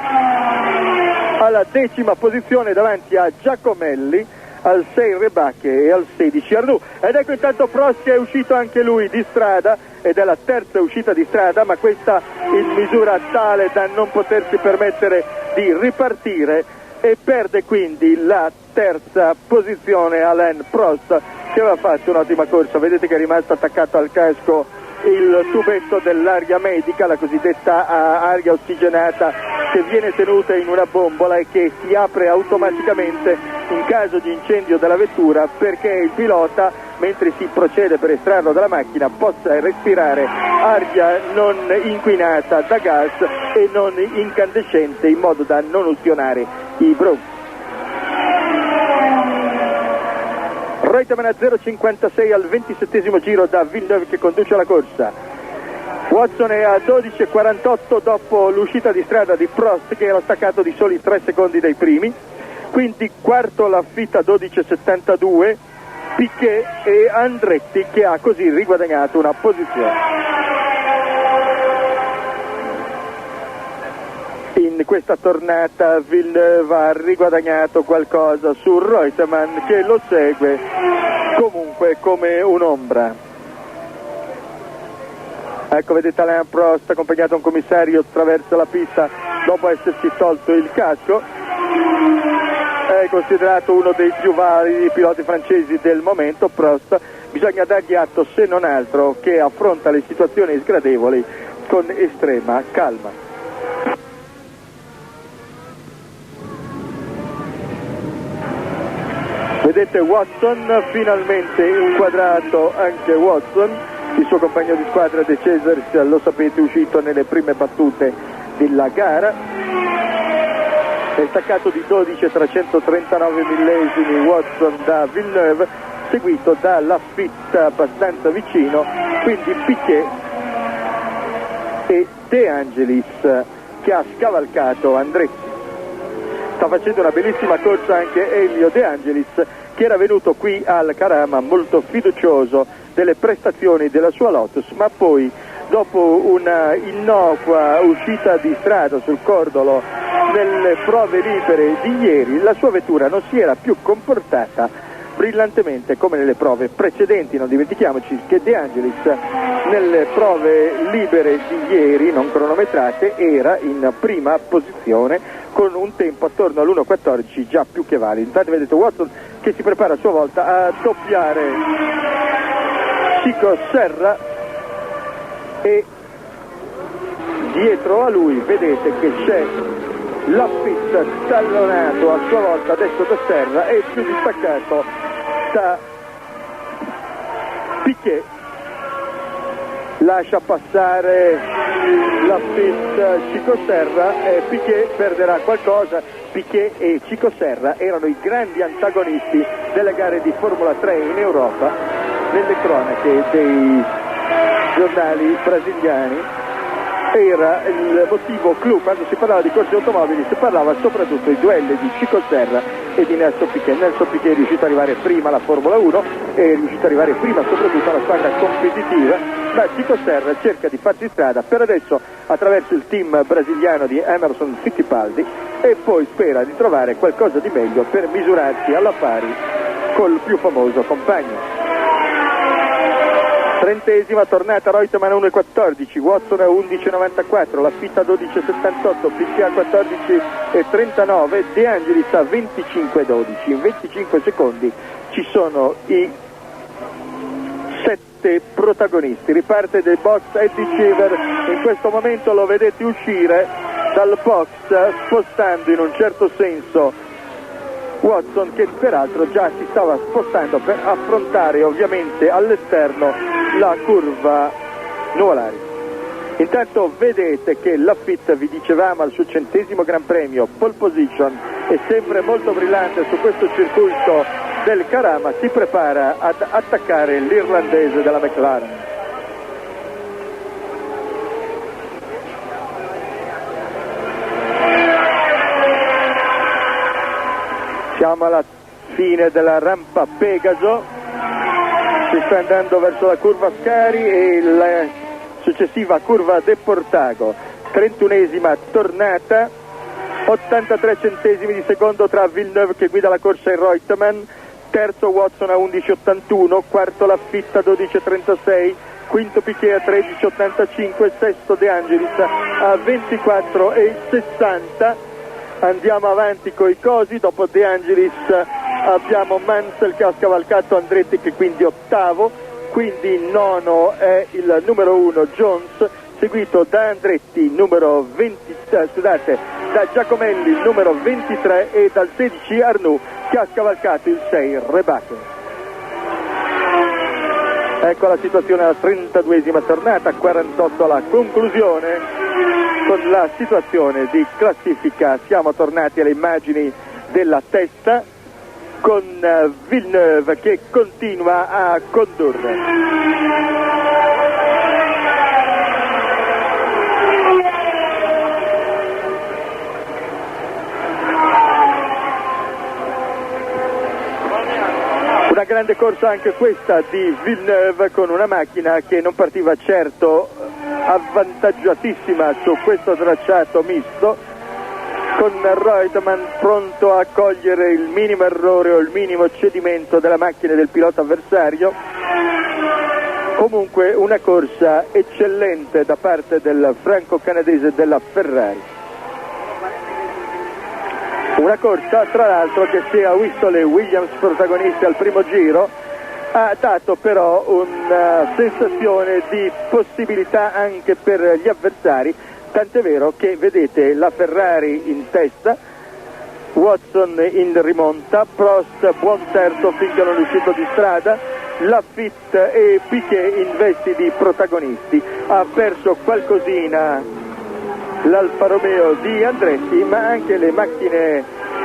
Alla decima posizione davanti a Giacomelli, al 6 Rebacche e al 16 Arnoux. Ed ecco intanto Prost che è uscito anche lui di strada, ed è la terza uscita di strada, ma questa in misura tale da non potersi permettere di ripartire, e perde quindi la terza posizione Alain Prost, che aveva fatto un'ottima corsa. Vedete che è rimasto attaccato al casco il tubetto dell'aria medica, la cosiddetta aria ossigenata, che viene tenuta in una bombola e che si apre automaticamente in caso di incendio della vettura, perché il pilota, mentre si procede per estrarlo dalla macchina, possa respirare aria non inquinata da gas e non incandescente, in modo da non ustionare i bronchi. Reutemann a 0,56 al 27esimo giro da Villeneuve che conduce la corsa. Watson è a 12,48 dopo l'uscita di strada di Prost, che era staccato di soli 3 secondi dai primi. Quindi quarto Laffite a 12,72, Piquet e Andretti, che ha così riguadagnato una posizione. In questa tornata Villeneuve ha riguadagnato qualcosa su Reutemann, che lo segue comunque come un'ombra. Ecco, vedete Alain Prost accompagnato da un commissario attraverso la pista dopo essersi tolto il casco. È considerato uno dei più validi piloti francesi del momento. Prost, bisogna dargli atto, se non altro, che affronta le situazioni sgradevoli con estrema calma. Vedete Watson, finalmente inquadrato anche Watson, il suo compagno di squadra De Cesari, lo sapete, è uscito nelle prime battute della gara, è staccato di 12,339 millesimi Watson da Villeneuve, seguito da Laffite abbastanza vicino, quindi Piquet e De Angelis, che ha scavalcato Andretti. Sta facendo una bellissima corsa anche Elio De Angelis, che era venuto qui al Karama molto fiducioso delle prestazioni della sua Lotus, ma poi dopo una innocua uscita di strada sul cordolo nelle prove libere di ieri, la sua vettura non si era più comportata brillantemente come nelle prove precedenti. Non dimentichiamoci che De Angelis nelle prove libere di ieri, non cronometrate, era in prima posizione con un tempo attorno all'1.14 già più che valido. Intanto vedete Watson che si prepara a sua volta a doppiare Chico Serra, e dietro a lui vedete che c'è Laffite tallonato a sua volta adesso da Serra, e più distaccato da Piquet. Lascia passare Laffite Chico Serra e Piquet perderà qualcosa. Piquet e Chico Serra erano i grandi antagonisti delle gare di Formula 3 in Europa nelle cronache dei giornali brasiliani, era il motivo clou. Quando si parlava di corse automobili si parlava soprattutto di duelli di Chico Serra e di Nelson Piquet. Nelson Piquet è riuscito ad arrivare prima alla Formula 1, è riuscito ad arrivare prima soprattutto alla squadra competitiva, ma Chico Serra cerca di farsi strada per adesso attraverso il team brasiliano di Emerson Fittipaldi e poi spera di trovare qualcosa di meglio per misurarsi alla pari col più famoso compagno. 30esima tornata, Reutemann 1,14, Watson 11,94, Laffite a 12,78, Piquet a 14,39, De Angelis a 25,12. In 25 secondi ci sono i 7 protagonisti. Riparte dai box Eddie Cheever, in questo momento lo vedete uscire dal box spostando in un certo senso Watson, che peraltro già si stava spostando per affrontare ovviamente all'esterno la curva nuvolari. Intanto vedete che Laffite, vi dicevamo, al suo 100° Gran Premio, pole position, è sempre molto brillante su questo circuito del Carama, si prepara ad attaccare l'irlandese della McLaren. Siamo alla fine della rampa Pegaso, si sta andando verso la curva Scari e la successiva curva De Portago. 31esima tornata, 83 centesimi di secondo tra Villeneuve che guida la corsa e Reutemann, terzo Watson a 11,81, quarto Laffite a 12,36, quinto Piquet a 13,85, sesto De Angelis a 24,60. Andiamo avanti coi cosi, dopo De Angelis abbiamo Mansell che ha scavalcato Andretti, che quindi ottavo, quindi nono è il numero 1 Jones, seguito da Andretti numero 20, da Giacomelli il numero 23 e dal 16 Arnoux che ha scavalcato il 6 Rebaque. Ecco la situazione alla 32esima tornata, 48 alla conclusione. Con la situazione di classifica siamo tornati alle immagini della testa con Villeneuve che continua a condurre. Una grande corsa anche questa di Villeneuve, con una macchina che non partiva certo avvantaggiatissima su questo tracciato misto, con Reutemann pronto a cogliere il minimo errore o il minimo cedimento della macchina del pilota avversario. Comunque una corsa eccellente da parte del franco-canadese della Ferrari. Una corsa tra l'altro che, se ha visto le Williams protagonisti al primo giro, ha dato però una sensazione di possibilità anche per gli avversari, tant'è vero che vedete la Ferrari in testa, Watson in rimonta, Prost buon terzo finché non è uscito di strada, Laffite e Piquet in vesti di protagonisti. Ha perso qualcosina l'Alfa Romeo di Andretti, ma anche le macchine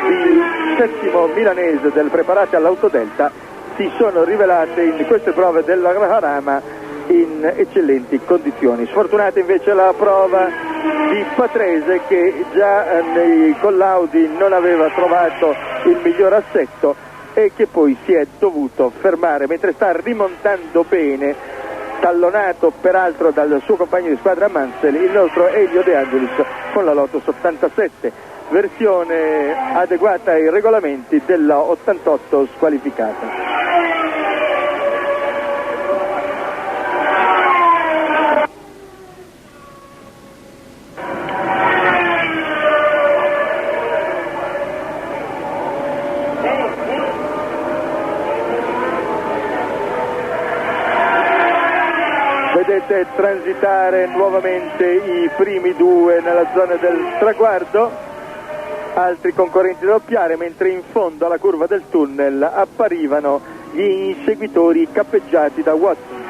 di settimo milanese preparate all'Autodelta si sono rivelate in queste prove della Carama in eccellenti condizioni. Sfortunata invece la prova di Patrese, che già nei collaudi non aveva trovato il miglior assetto e che poi si è dovuto fermare mentre sta rimontando bene, tallonato peraltro dal suo compagno di squadra Mansell, il nostro Elio De Angelis con la Lotus 87, versione adeguata ai regolamenti della 88 squalificata. Vedete transitare nuovamente i primi due nella zona del traguardo, altri concorrenti da doppiare, mentre in fondo alla curva del tunnel apparivano gli inseguitori cappeggiati da Watson.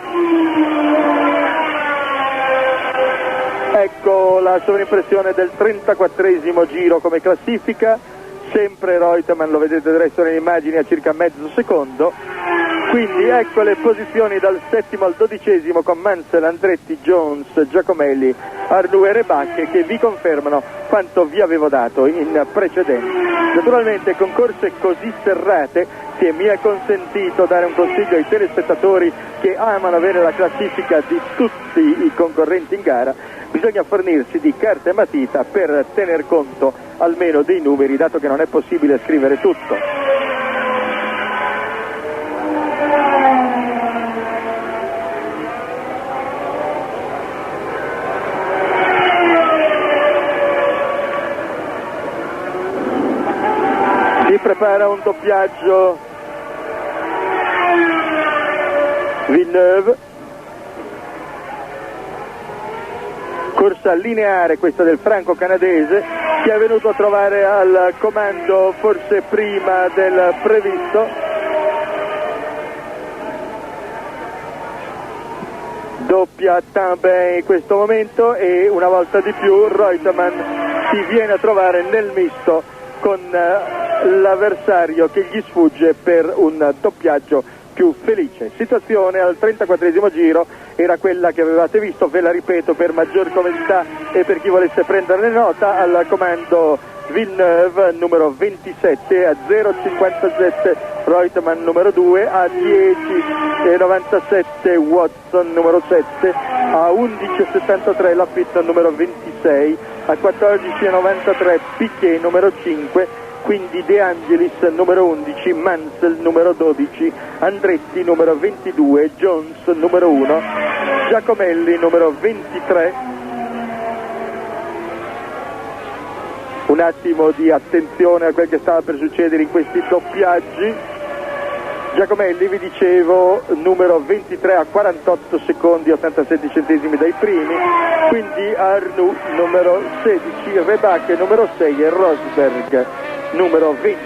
Ecco la sovrimpressione del 34esimo giro come classifica, sempre Reutemann, lo vedete del resto nelle immagini, a circa mezzo secondo, Quindi ecco le posizioni dal 7° al 12° con Mansell, Andretti, Jones, Giacomelli, Arnoux e Rebacche, che vi confermano quanto vi avevo dato in precedenza. Naturalmente con corse così serrate, se mi è consentito dare un consiglio ai telespettatori che amano avere la classifica di tutti i concorrenti in gara, bisogna fornirsi di carta e matita per tener conto almeno dei numeri, dato che non è possibile scrivere tutto. Si prepara un doppiaggio Villeneuve, corsa lineare questa del franco-canadese, che è venuto a trovare al comando forse prima del previsto. Doppia Tambay in questo momento e una volta di più Reutemann si viene a trovare nel misto con l'avversario che gli sfugge per un doppiaggio più felice. Situazione al 34° giro era quella che avevate visto, ve la ripeto per maggior comodità e per chi volesse prenderne nota. Al comando Villeneuve numero 27 a 0,57 Reutemann numero 2, a 10,97 Watson numero 7, a 11,73 Lafitte numero 26, a 14,93 Piquet numero 5, quindi De Angelis numero 11, Mansell numero 12, Andretti numero 22, Jones numero 1, Giacomelli numero 23. Un attimo di attenzione a quel che stava per succedere in questi doppiaggi. Giacomelli, vi dicevo, numero 23 a 48 secondi 87 centesimi dai primi, quindi Arnoux numero 16, Rebacche numero 6 e Rosberg numero 20.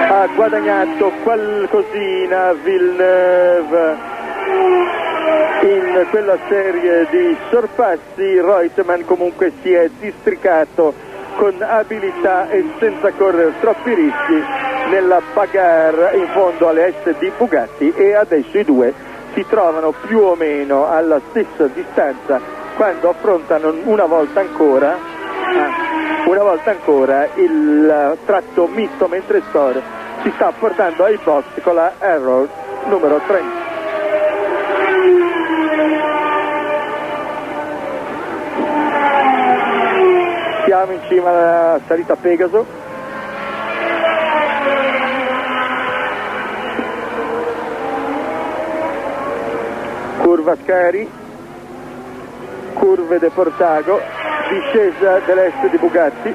Ha guadagnato qualcosina Villeneuve in quella serie di sorpassi. Reutemann comunque si è districato con abilità e senza correre troppi rischi nella bagarre in fondo alle S di Bugatti, e adesso i due si trovano più o meno alla stessa distanza quando affrontano una volta ancora il tratto misto, mentre Storer si sta portando ai box con la Arrow numero 30. Siamo in cima alla salita Pegaso. Curva Scari, curve de Portago, discesa dell'est di Bugatti.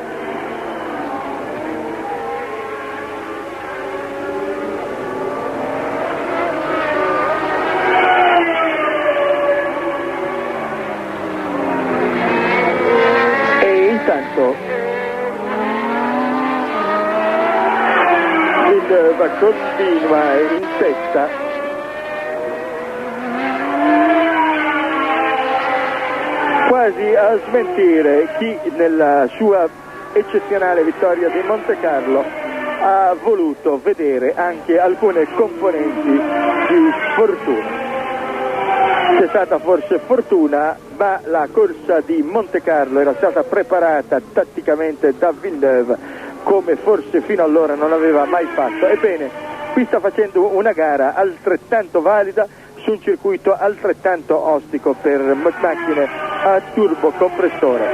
E intanto Villeneuve continua in testa, quasi a smentire chi nella sua eccezionale vittoria di Monte Carlo ha voluto vedere anche alcune componenti di fortuna. C'è stata forse fortuna, ma la corsa di Monte Carlo era stata preparata tatticamente da Villeneuve come forse fino allora non aveva mai fatto. Ebbene, qui sta facendo una gara altrettanto valida su un circuito altrettanto ostico per macchine a turbocompressore.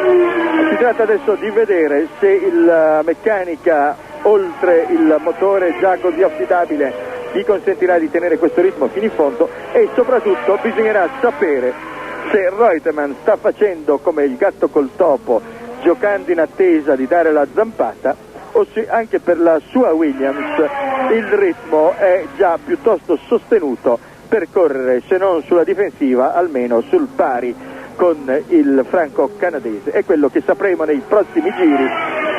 Si tratta adesso di vedere se la meccanica, oltre il motore già così affidabile, gli consentirà di tenere questo ritmo fino in fondo, e soprattutto bisognerà sapere se Reutemann sta facendo come il gatto col topo, giocando in attesa di dare la zampata, o se anche per la sua Williams il ritmo è già piuttosto sostenuto per correre, se non sulla difensiva, almeno sul pari con il franco-canadese. È quello che sapremo nei prossimi giri,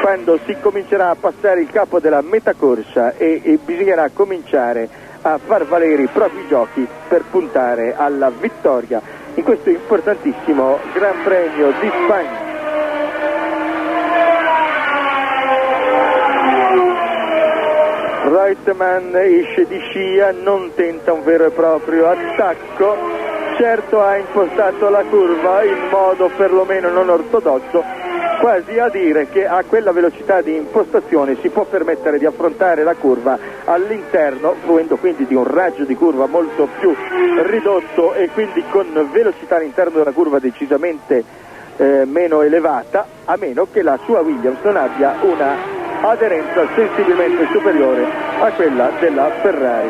quando si comincerà a passare il capo della metacorsa e bisognerà cominciare a far valere i propri giochi per puntare alla vittoria in questo importantissimo Gran Premio di Spagna. Reutemann esce di scia, non tenta un vero e proprio attacco, certo ha impostato la curva in modo perlomeno non ortodosso, quasi a dire che a quella velocità di impostazione si può permettere di affrontare la curva all'interno, fruendo quindi di un raggio di curva molto più ridotto e quindi con velocità all'interno della curva decisamente meno elevata, a meno che la sua Williams non abbia una aderenza sensibilmente superiore a quella della Ferrari.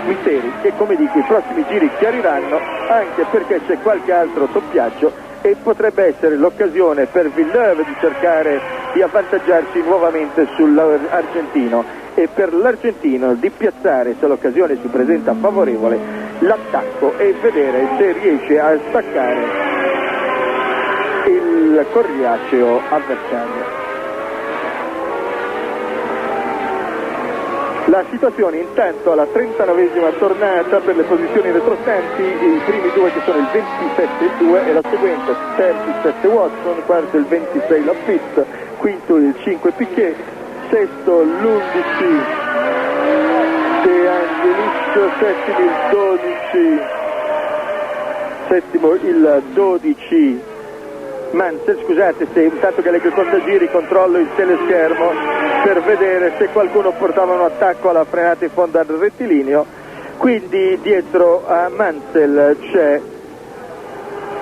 Misteri che, come dico, i prossimi giri chiariranno, anche perché c'è qualche altro doppiaggio e potrebbe essere l'occasione per Villeneuve di cercare di avvantaggiarsi nuovamente sull'argentino e per l'argentino di piazzare, se l'occasione si presenta favorevole, l'attacco e vedere se riesce a staccare il coriaceo avversario. La situazione intanto alla 39esima tornata per le posizioni retrostanti, i primi due che sono il 27-2 e la seguente, terzo il 7 Watson, quarto il 26 Lafitte, quinto il 5 Piquet, sesto l'11 De Angelis, settimo il 12 Mansell. Scusate se intanto che leggo il contagiri controllo il teleschermo per vedere se qualcuno portava un attacco alla frenata in fondo al rettilineo. Quindi dietro a Mansell c'è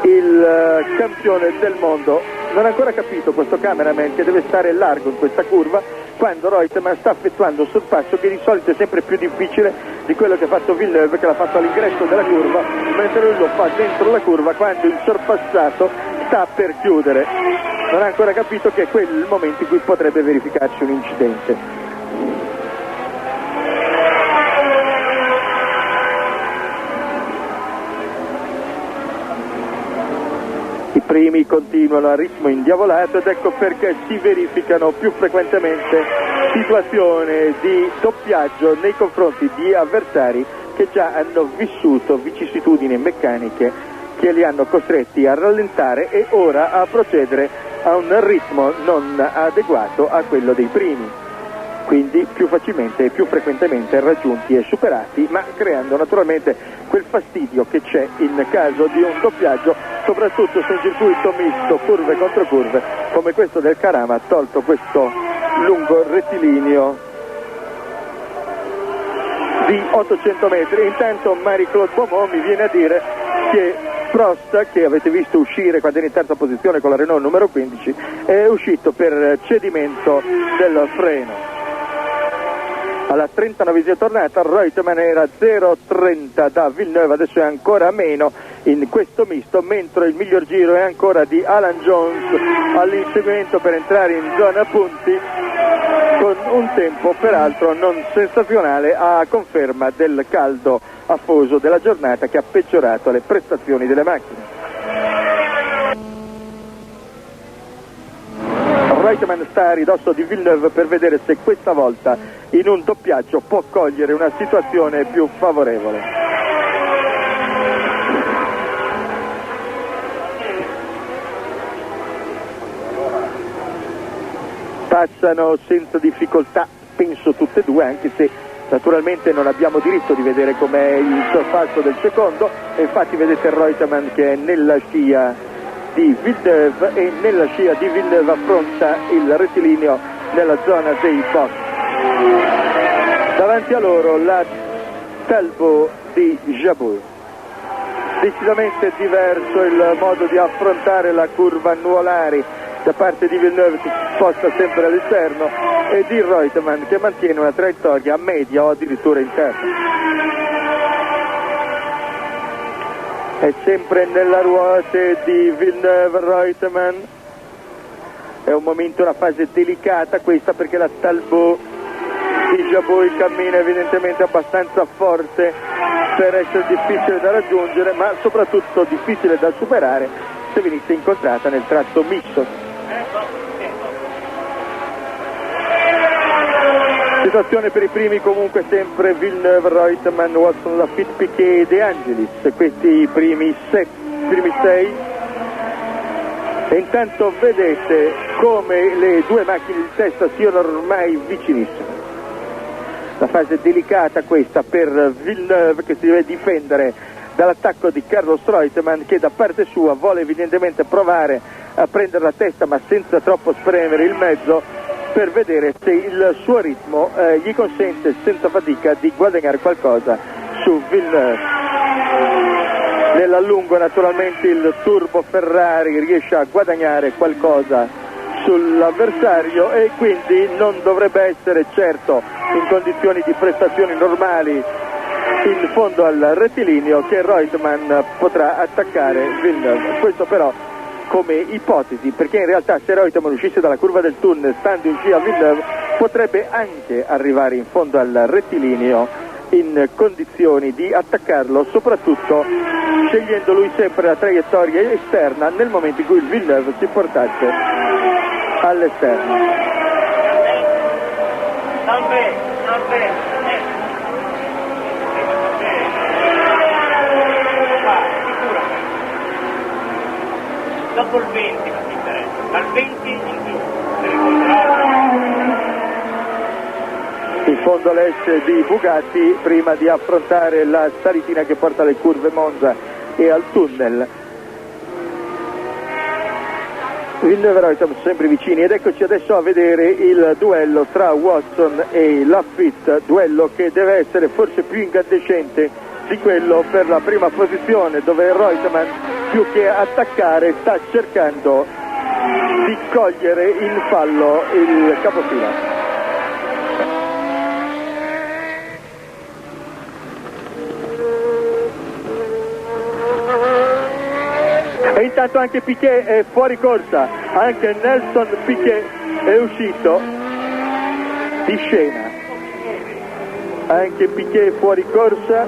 il campione del mondo. Non ha ancora capito questo cameraman che deve stare largo in questa curva quando Reutemann sta effettuando un sorpasso che di solito è sempre più difficile di quello che ha fatto Villeneuve, che l'ha fatto all'ingresso della curva, mentre lui lo fa dentro la curva quando il sorpassato sta per chiudere. Non ha ancora capito che è quello il momento in cui potrebbe verificarsi un incidente. I primi continuano a ritmo indiavolato ed ecco perché si verificano più frequentemente situazioni di doppiaggio nei confronti di avversari che già hanno vissuto vicissitudini meccaniche che li hanno costretti a rallentare e ora a procedere a un ritmo non adeguato a quello dei primi, quindi più facilmente e più frequentemente raggiunti e superati, ma creando naturalmente quel fastidio che c'è in caso di un doppiaggio, soprattutto su un circuito misto, curve contro curve, come questo del Carama, tolto questo lungo rettilineo di 800 metri. Intanto Marie-Claude Beaumont mi viene a dire che Prost, che avete visto uscire quando era in terza posizione con la Renault numero 15, è uscito per cedimento del freno. Alla 39esima tornata Reutemann era 0,30 da Villeneuve, adesso è ancora meno in questo misto, mentre il miglior giro è ancora di Alan Jones all'inseguimento per entrare in zona punti con un tempo peraltro non sensazionale, a conferma del caldo afoso della giornata che ha peggiorato le prestazioni delle macchine. Reutemann sta a ridosso di Villeneuve per vedere se questa volta in un doppiaggio può cogliere una situazione più favorevole. Passano senza difficoltà, penso tutte e due, anche se naturalmente non abbiamo diritto di vedere com'è il sorpasso del secondo, e infatti vedete Reutemann che è nella scia di Villeneuve e nella scia di Villeneuve affronta il rettilineo nella zona dei box. Davanti a loro la Talbot di Jabouille. Decisamente diverso il modo di affrontare la curva annuolari da parte di Villeneuve, che si sposta sempre all'esterno, e di Reutemann che mantiene una traiettoria media o addirittura interna. È sempre nella ruote di Villeneuve Reutemann. È un momento, una fase delicata questa, perché la Talbot di Jabouille cammina evidentemente abbastanza forte per essere difficile da raggiungere, ma soprattutto difficile da superare se venisse incontrata nel tratto misto. Situazione per i primi comunque sempre Villeneuve, Reutemann, Watson, Lafitte, Piquet e De Angelis, questi i primi sei. E intanto vedete come le due macchine di testa siano ormai vicinissime. La fase delicata questa per Villeneuve, che si deve difendere dall'attacco di Carlos Reutemann, che da parte sua vuole evidentemente provare a prendere la testa ma senza troppo spremere il mezzo, per vedere se il suo ritmo gli consente senza fatica di guadagnare qualcosa su Villeneuve. Nell'allungo naturalmente il turbo Ferrari riesce a guadagnare qualcosa sull'avversario e quindi non dovrebbe essere certo in condizioni di prestazioni normali in fondo al rettilineo che Reutemann potrà attaccare Villeneuve. Questo però come ipotesi, perché in realtà se Reutemann uscisse dalla curva del tunnel stando in scia a Villeneuve potrebbe anche arrivare in fondo al rettilineo in condizioni di attaccarlo, soprattutto scegliendo lui sempre la traiettoria esterna nel momento in cui il Villeneuve si portasse all'esterno. Dopo il 20 non mi interessa, dal 20 in giù, per il controllo. In fondo l'S di Bugatti prima di affrontare la salitina che porta alle curve Monza e al tunnel. Villeneuve e Reutemann sempre vicini ed eccoci adesso a vedere il duello tra Watson e Laffite, duello che deve essere forse più incandescente di quello per la prima posizione, dove Reutemann più che attaccare sta cercando di cogliere in fallo il capofila. E intanto anche Piquet è fuori corsa, anche Nelson Piquet è uscito di scena, anche Piquet fuori corsa,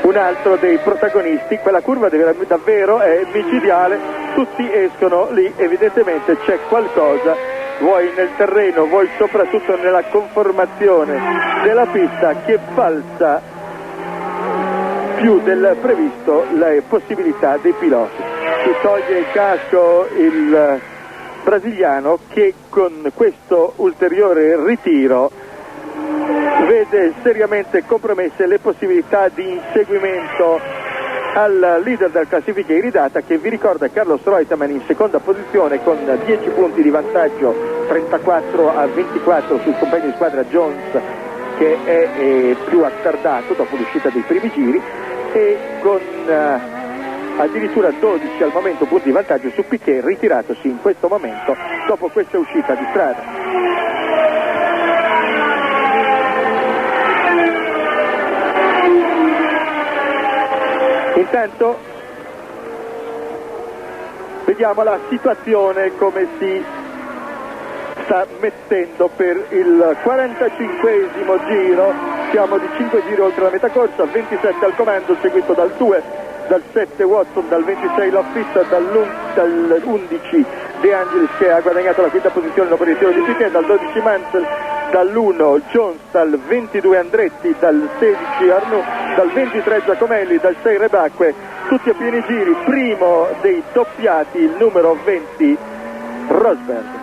un altro dei protagonisti. Quella curva davvero è micidiale, tutti escono lì, evidentemente c'è qualcosa, vuoi nel terreno, vuoi soprattutto nella conformazione della pista, che falsa più del previsto le possibilità dei piloti. Si toglie il casco il brasiliano, che con questo ulteriore ritiro vede seriamente compromesse le possibilità di inseguimento al leader della classifica iridata, che vi ricorda Carlos Reutemann in seconda posizione con 10 punti di vantaggio, 34-24 sul compagno di squadra Jones, che è più attardato dopo l'uscita dei primi giri, e con addirittura 12 al momento punti di vantaggio su Piquet, ritiratosi in questo momento dopo questa uscita di strada. Intanto vediamo la situazione come si sta mettendo per il 45esimo giro. Siamo di 5 giri oltre la metà corsa, 27 al comando, seguito dal 2, dal 7 Watson, dal 26 Laffite, dall'11 De Angelis, che ha guadagnato la quinta posizione dopo il ritiro di Piquet, dal 12 Mansell, dall'1 Jones, dal 22 Andretti, dal 16 Arnoux, dal 23 Giacomelli, dal 6 Rebacque, tutti a pieni giri. Primo dei doppiati il numero 20 Rosberg.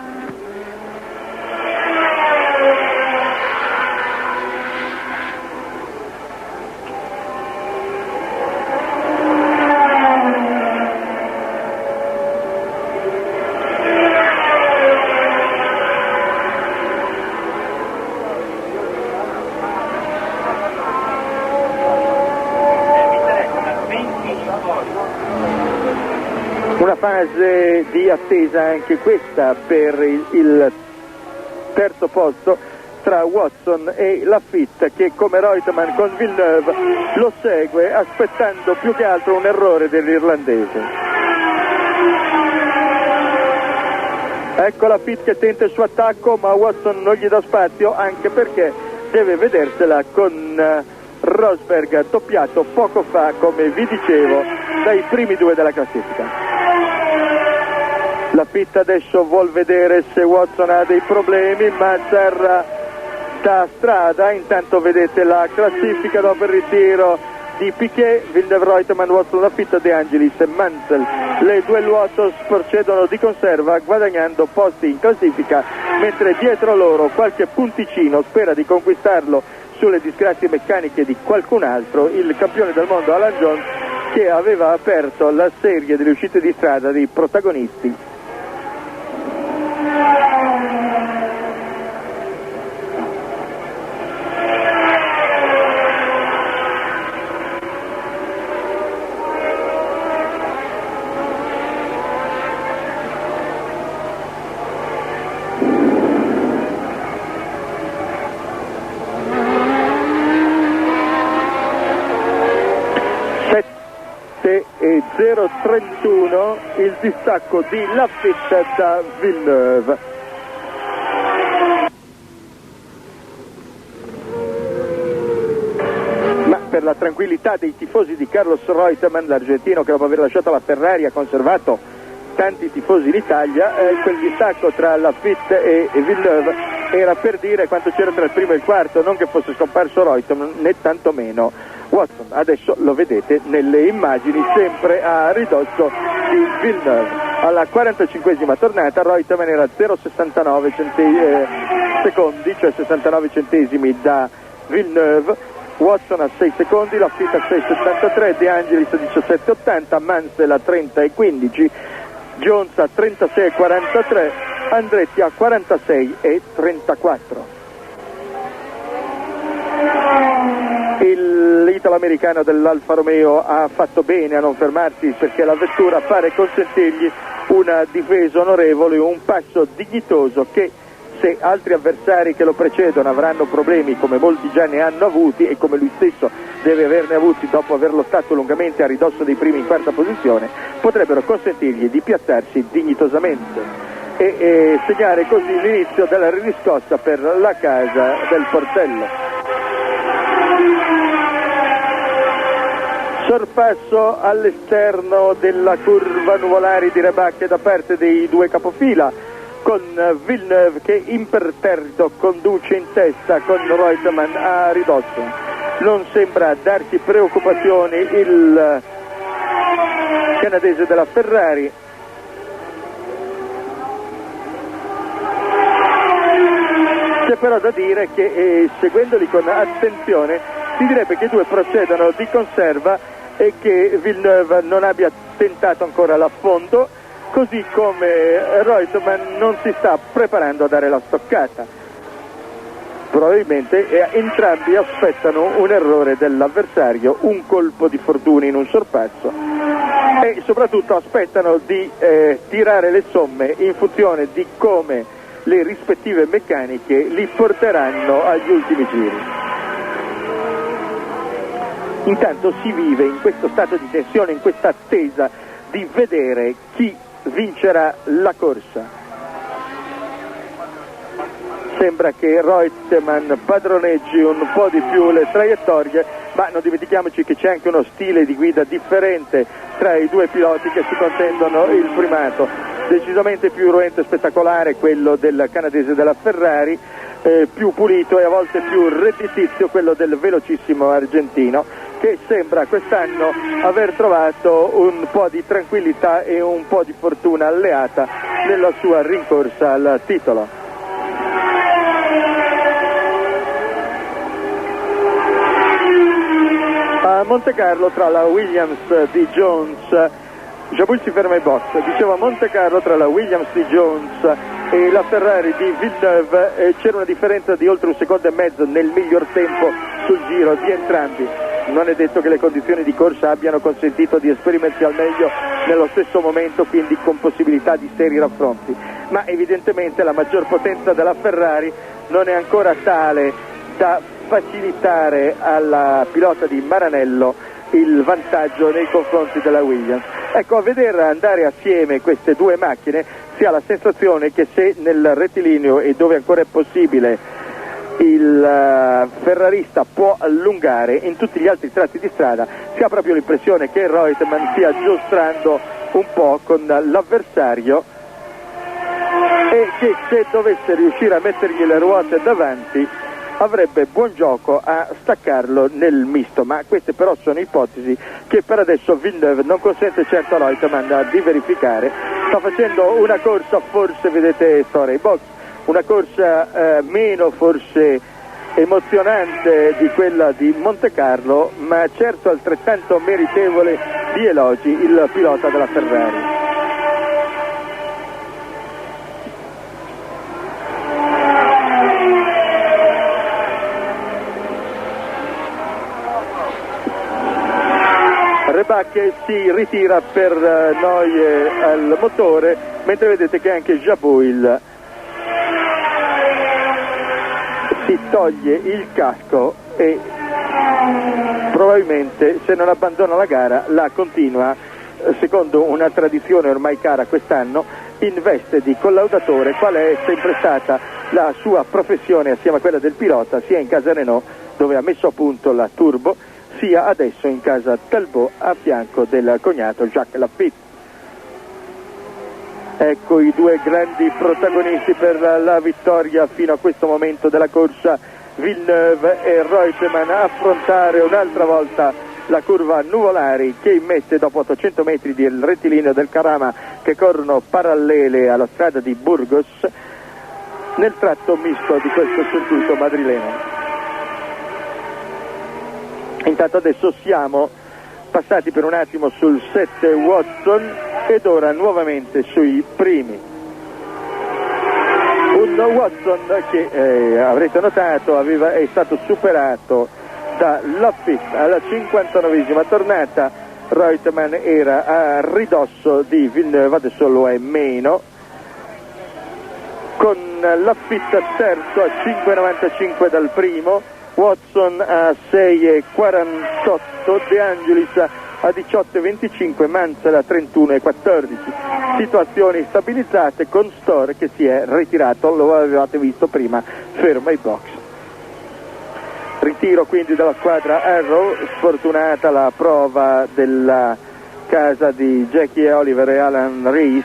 Una fase di attesa anche questa per il terzo posto tra Watson e Laffite, che come Reutemann con Villeneuve lo segue aspettando più che altro un errore dell'irlandese. Ecco Laffite che tenta il suo attacco, ma Watson non gli dà spazio, anche perché deve vedersela con Rosberg doppiato poco fa, come vi dicevo, dai primi due della classifica. Laffite adesso vuol vedere se Watson ha dei problemi, ma serra da strada. Intanto vedete la classifica dopo il ritiro di Piquet, Villeneuve, Reutemann, Watson, Laffite, De Angelis e Mansell. Le due Lotus procedono di conserva guadagnando posti in classifica, mentre dietro loro qualche punticino spera di conquistarlo sulle disgrazie meccaniche di qualcun altro, il campione del mondo Alan Jones, che aveva aperto la serie delle uscite di strada dei protagonisti. E 0,31 il distacco di Laffite da Villeneuve. Ma per la tranquillità dei tifosi di Carlos Reutemann, l'argentino che dopo aver lasciato la Ferrari ha conservato tanti tifosi in Italia, quel distacco tra Laffite e Villeneuve era per dire quanto c'era tra il primo e il quarto, non che fosse scomparso Reutemann né tantomeno Watson. Adesso lo vedete nelle immagini, sempre a ridosso di Villeneuve. Alla 45esima tornata Reutemann era 0,69 secondi, cioè 69 centesimi da Villeneuve, Watson a 6 secondi, Laffite a 6,73, De Angelis a 17,80, Mansell a 30,15, Jones a 36,43, Andretti a 46,34. L'italo-americano dell'Alfa Romeo ha fatto bene a non fermarsi, perché la vettura pare consentirgli una difesa onorevole, un passo dignitoso che, se altri avversari che lo precedono avranno problemi, come molti già ne hanno avuti e come lui stesso deve averne avuti dopo aver lottato lungamente a ridosso dei primi in quarta posizione, potrebbero consentirgli di piazzarsi dignitosamente e segnare così l'inizio della riscossa per la casa del Portello. Sorpasso all'esterno della curva Nuvolari di Rebacche da parte dei due capofila, con Villeneuve che imperterrito conduce in testa con Reutemann a ridosso. Non sembra darsi preoccupazioni il canadese della Ferrari. C'è però da dire che seguendoli con attenzione si direbbe che i due procedono di conserva e che Villeneuve non abbia tentato ancora l'affondo, così come Reutemann non si sta preparando a dare la stoccata. Probabilmente entrambi aspettano un errore dell'avversario, un colpo di fortuna in un sorpasso, e soprattutto aspettano di tirare le somme in funzione di come le rispettive meccaniche li porteranno agli ultimi giri. Intanto si vive in questo stato di tensione, in questa attesa di vedere chi vincerà la corsa. Sembra che Reutemann padroneggi un po' di più le traiettorie, ma non dimentichiamoci che c'è anche uno stile di guida differente tra i due piloti che si contendono il primato. Decisamente più irruento e spettacolare quello del canadese della Ferrari, più pulito e a volte più redditizio quello del velocissimo argentino, che sembra quest'anno aver trovato un po' di tranquillità e un po' di fortuna alleata nella sua rincorsa al titolo. A Monte Carlo, tra la Williams di Jones, Jabul si ferma in box, dicevo a Monte Carlo tra la Williams di Jones e la Ferrari di Villeneuve c'era una differenza di oltre 1,5 secondi nel miglior tempo sul giro di entrambi. Non è detto che le condizioni di corsa abbiano consentito di esprimersi al meglio nello stesso momento, quindi con possibilità di seri raffronti, ma evidentemente la maggior potenza della Ferrari non è ancora tale da facilitare alla pilota di Maranello il vantaggio nei confronti della Williams. Ecco, a veder andare assieme queste due macchine si ha la sensazione che se nel rettilineo e dove ancora è possibile il ferrarista può allungare, in tutti gli altri tratti di strada si ha proprio l'impressione che Reutemann stia giostrando un po' con l'avversario e che se dovesse riuscire a mettergli le ruote davanti avrebbe buon gioco a staccarlo nel misto, ma queste però sono ipotesi che per adesso Villeneuve non consente certo a Reutemann di verificare. Sta facendo una corsa, forse vedete Story Box, una corsa meno forse emozionante di quella di Montecarlo, ma certo altrettanto meritevole di elogi il pilota della Ferrari. Rebacche si ritira per noie al motore, mentre vedete che anche Jabouille si toglie il casco e probabilmente, se non abbandona la gara, la continua, secondo una tradizione ormai cara quest'anno, in veste di collaudatore, qual è sempre stata la sua professione assieme a quella del pilota, sia in casa Renault, dove ha messo a punto la Turbo, sia adesso in casa Talbot a fianco del cognato Jacques Laffite. Ecco i due grandi protagonisti per la vittoria fino a questo momento della corsa, Villeneuve e Reutemann, a affrontare un'altra volta la curva Nuvolari, che immette dopo 800 metri del rettilineo del Carama che corrono parallele alla strada di Burgos nel tratto misto di questo circuito madrileno. Intanto adesso siamo passati per un attimo sul 7 Watson ed ora nuovamente sui primi. Un Watson che avrete notato è stato superato da Laffite alla 59esima tornata. Reutemann era a ridosso di Villeneuve, adesso lo è meno, con Laffite terzo a 5,95 dal primo, Watson a 6,48, De Angelis a 18,25, Mansell a 31,14. Situazioni stabilizzate con Storer che si è ritirato, lo avevate visto prima, ferma i box. Ritiro quindi dalla squadra Arrow, sfortunata la prova della casa di Jackie e Oliver e Alan Rees,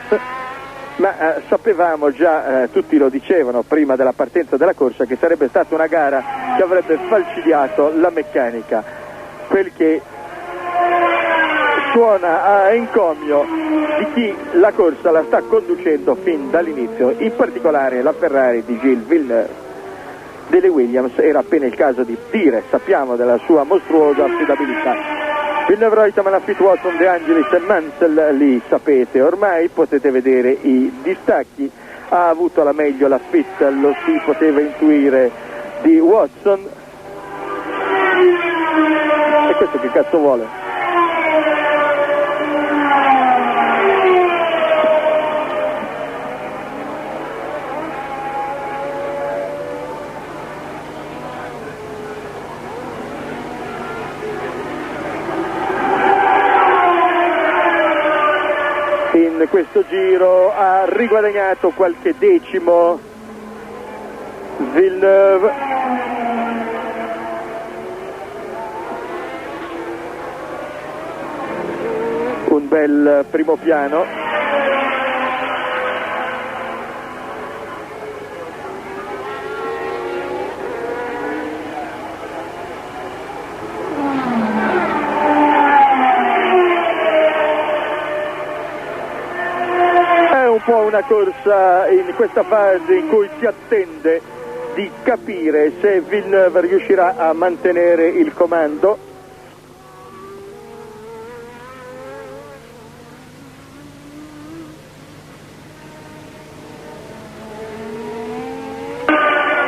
ma sapevamo già, tutti lo dicevano prima della partenza della corsa, che sarebbe stata una gara che avrebbe falcidiato la meccanica. Quel che suona a encomio di chi la corsa la sta conducendo fin dall'inizio, in particolare la Ferrari di Gilles Villeneuve. Delle Williams era appena il caso di dire, sappiamo della sua mostruosa affidabilità. Villeneuve, Reutemann, Laffite, Watson, De Angelis e Mansell, li sapete ormai, potete vedere i distacchi. Ha avuto la meglio Laffite, lo si poteva intuire di Watson. E questo che cazzo vuole? In questo giro ha riguadagnato qualche decimo Villeneuve. Un bel primo piano. Un po' una corsa in questa fase in cui si attende di capire se Villeneuve riuscirà a mantenere il comando.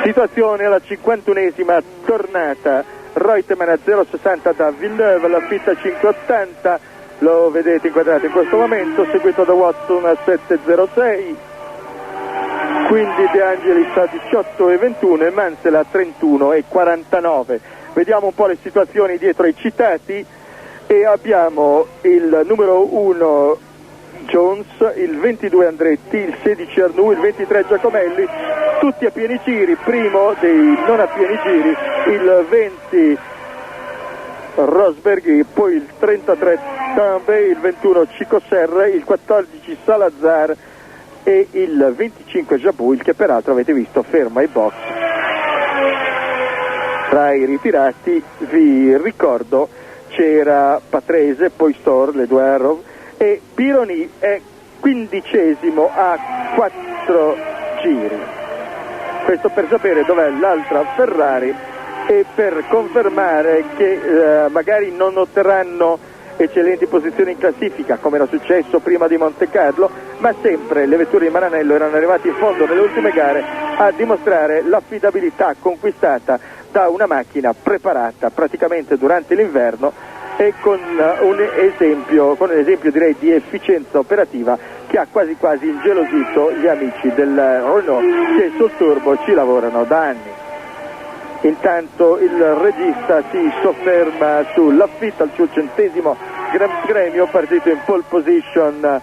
Situazione alla 51esima tornata, Reutemann a 0,60 da Villeneuve, Laffite a 5,80, lo vedete inquadrato in questo momento, seguito da Watson a 7,06, quindi De Angelis a 18,21 e Mansell a 31,49. Vediamo un po' le situazioni dietro ai citati e abbiamo il numero 1 Jones, il 22 Andretti, il 16 Arnoux, il 23 Giacomelli, tutti a pieni giri, primo dei non a pieni giri, il 20 Rosberg, poi il 33 Tambay, il 21 Chico Serre, il 14 Salazar e il 25 Jabouille, che peraltro avete visto ferma ai box. Tra i ritirati vi ricordo c'era Patrese, poi Storr, le due Arrow, e Pironi è 15° a 4 giri. Questo per sapere dov'è l'altra Ferrari e per confermare che magari non otterranno eccellenti posizioni in classifica come era successo prima di Monte Carlo, ma sempre le vetture di Maranello erano arrivate in fondo nelle ultime gare a dimostrare l'affidabilità conquistata da una macchina preparata praticamente durante l'inverno e con un esempio direi di efficienza operativa che ha quasi quasi ingelosito gli amici del Renault che sul turbo ci lavorano da anni. Intanto il regista si sofferma sulla Laffite al suo 100° Gran Premio, partito in pole position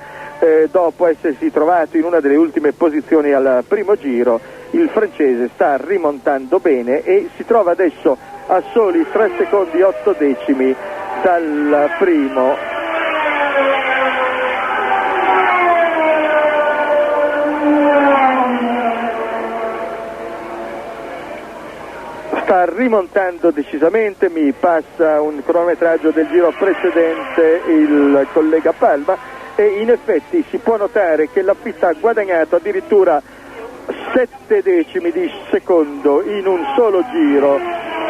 dopo essersi trovato in una delle ultime posizioni al primo giro. Il francese sta rimontando bene e si trova adesso a soli 3 secondi 8 decimi dal primo. Sta rimontando decisamente, mi passa un cronometraggio del giro precedente il collega Palma e in effetti si può notare che la pista ha guadagnato addirittura 7 decimi di secondo in un solo giro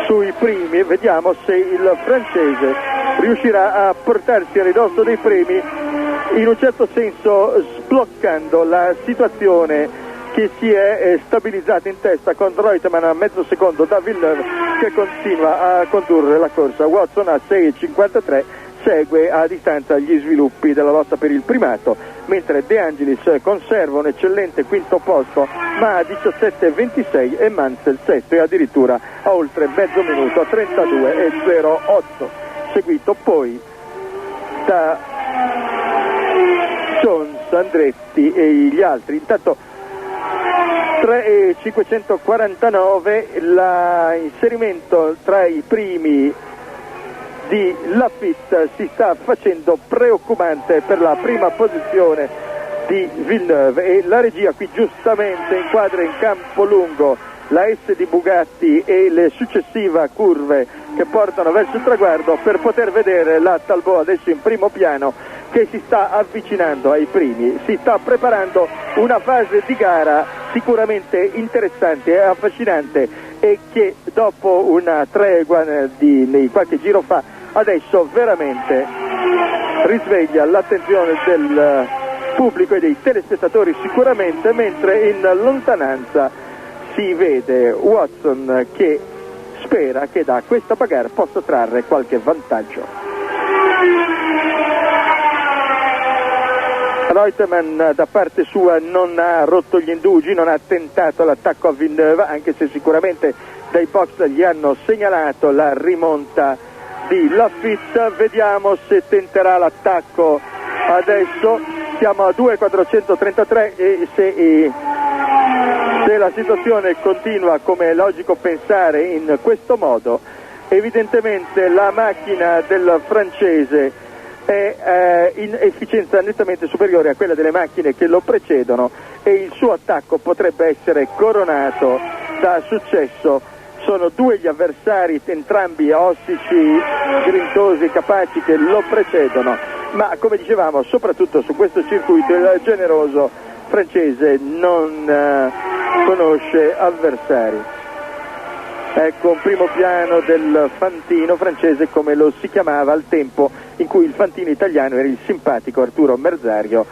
sui primi. Vediamo se il francese riuscirà a portarsi a ridosso dei primi, in un certo senso sbloccando la situazione che si è stabilizzata in testa con Reutemann a mezzo secondo da Villeneuve, che continua a condurre la corsa. Watson a 6,53 segue a distanza gli sviluppi della lotta per il primato, mentre De Angelis conserva un eccellente quinto posto ma a 17,26 e Mansell sesto e addirittura a oltre mezzo minuto a 32,08, seguito poi da Jones, Andretti e gli altri. Intanto 3,549 l'inserimento tra i primi di Laffite si sta facendo preoccupante per la prima posizione di Villeneuve e la regia qui giustamente inquadra in campo lungo la S di Bugatti e le successive curve che portano verso il traguardo per poter vedere la Talbot adesso in primo piano che si sta avvicinando ai primi, si sta preparando una fase di gara sicuramente interessante e affascinante e che dopo una tregua di qualche giro fa adesso veramente risveglia l'attenzione del pubblico e dei telespettatori sicuramente, mentre in lontananza si vede Watson che spera che da questa bagarre possa trarre qualche vantaggio. Reutemann da parte sua non ha rotto gli indugi, non ha tentato l'attacco a Villeneuve, anche se sicuramente dai box gli hanno segnalato la rimonta di Laffite. Vediamo se tenterà l'attacco adesso. Siamo a 2,433 e se la situazione continua come è logico pensare in questo modo, evidentemente la macchina del francese è in efficienza nettamente superiore a quella delle macchine che lo precedono e il suo attacco potrebbe essere coronato da successo. Sono due gli avversari, entrambi ossici, grintosi, capaci, che lo precedono, ma come dicevamo soprattutto su questo circuito il generoso francese non conosce avversari. Ecco un primo piano del fantino francese, come lo si chiamava al tempo in cui il fantino italiano era il simpatico Arturo Merzario,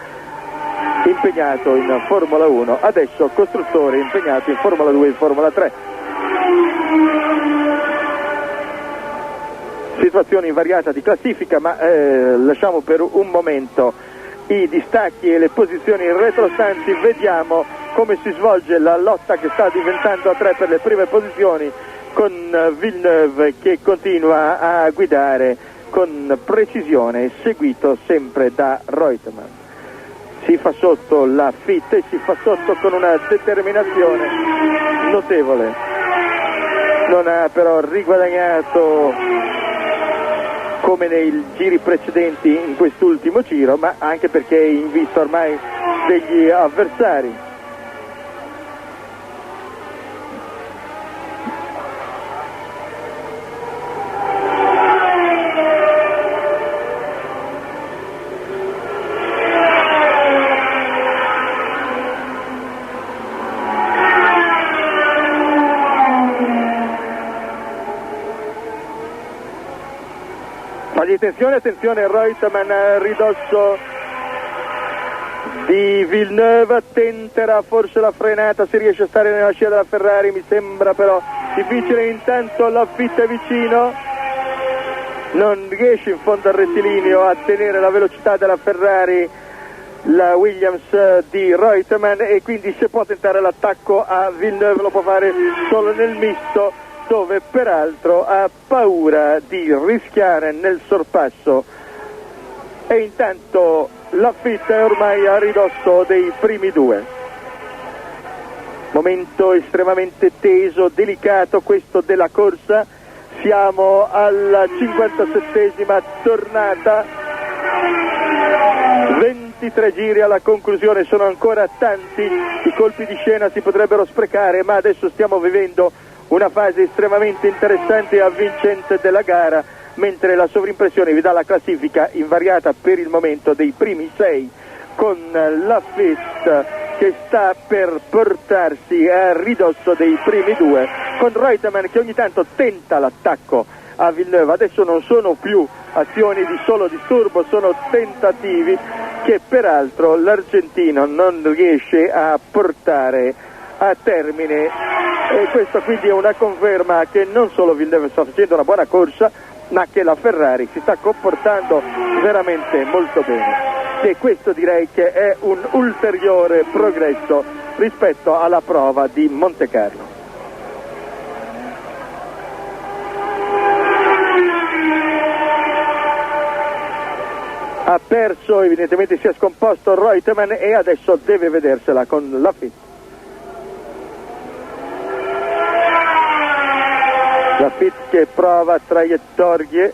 impegnato in Formula 1, adesso costruttore impegnato in Formula 2 e in Formula 3. Situazione invariata di classifica, ma lasciamo per un momento i distacchi e le posizioni retrostanti, vediamo come si svolge la lotta che sta diventando a 3 per le prime posizioni, con Villeneuve che continua a guidare con precisione, seguito sempre da Reutemann. Si fa sotto la Laffite e si fa sotto con una determinazione notevole. Non ha però riguadagnato come nei giri precedenti in quest'ultimo giro, ma anche perché è in vista ormai degli avversari. Fagli attenzione, Reutemann a ridosso di Villeneuve, tenterà forse la frenata, se riesce a stare nella scia della Ferrari, mi sembra però difficile. Intanto Laffite è vicino, non riesce in fondo al rettilineo a tenere la velocità della Ferrari, la Williams di Reutemann, e quindi se può tentare l'attacco a Villeneuve lo può fare solo nel misto, dove peraltro ha paura di rischiare nel sorpasso. E intanto Laffite è ormai a ridosso dei primi due. Momento estremamente teso, delicato questo della corsa. Siamo alla 57esima tornata, 23 giri alla conclusione, sono ancora tanti, i colpi di scena si potrebbero sprecare, ma adesso stiamo vivendo una fase estremamente interessante e avvincente della gara, mentre la sovrimpressione vi dà la classifica invariata per il momento dei primi 6, con Laffite che sta per portarsi a ridosso dei primi 2, con Reutemann che ogni tanto tenta l'attacco a Villeneuve. Adesso non sono più azioni di solo disturbo, sono tentativi che peraltro l'argentino non riesce a portare a termine, e questo quindi è una conferma che non solo Villeneuve sta facendo una buona corsa, ma che la Ferrari si sta comportando veramente molto bene, e questo direi che è un ulteriore progresso rispetto alla prova di Montecarlo. Ha perso, evidentemente si è scomposto Reutemann e adesso deve vedersela con Laffite. Laffite che prova traiettorie.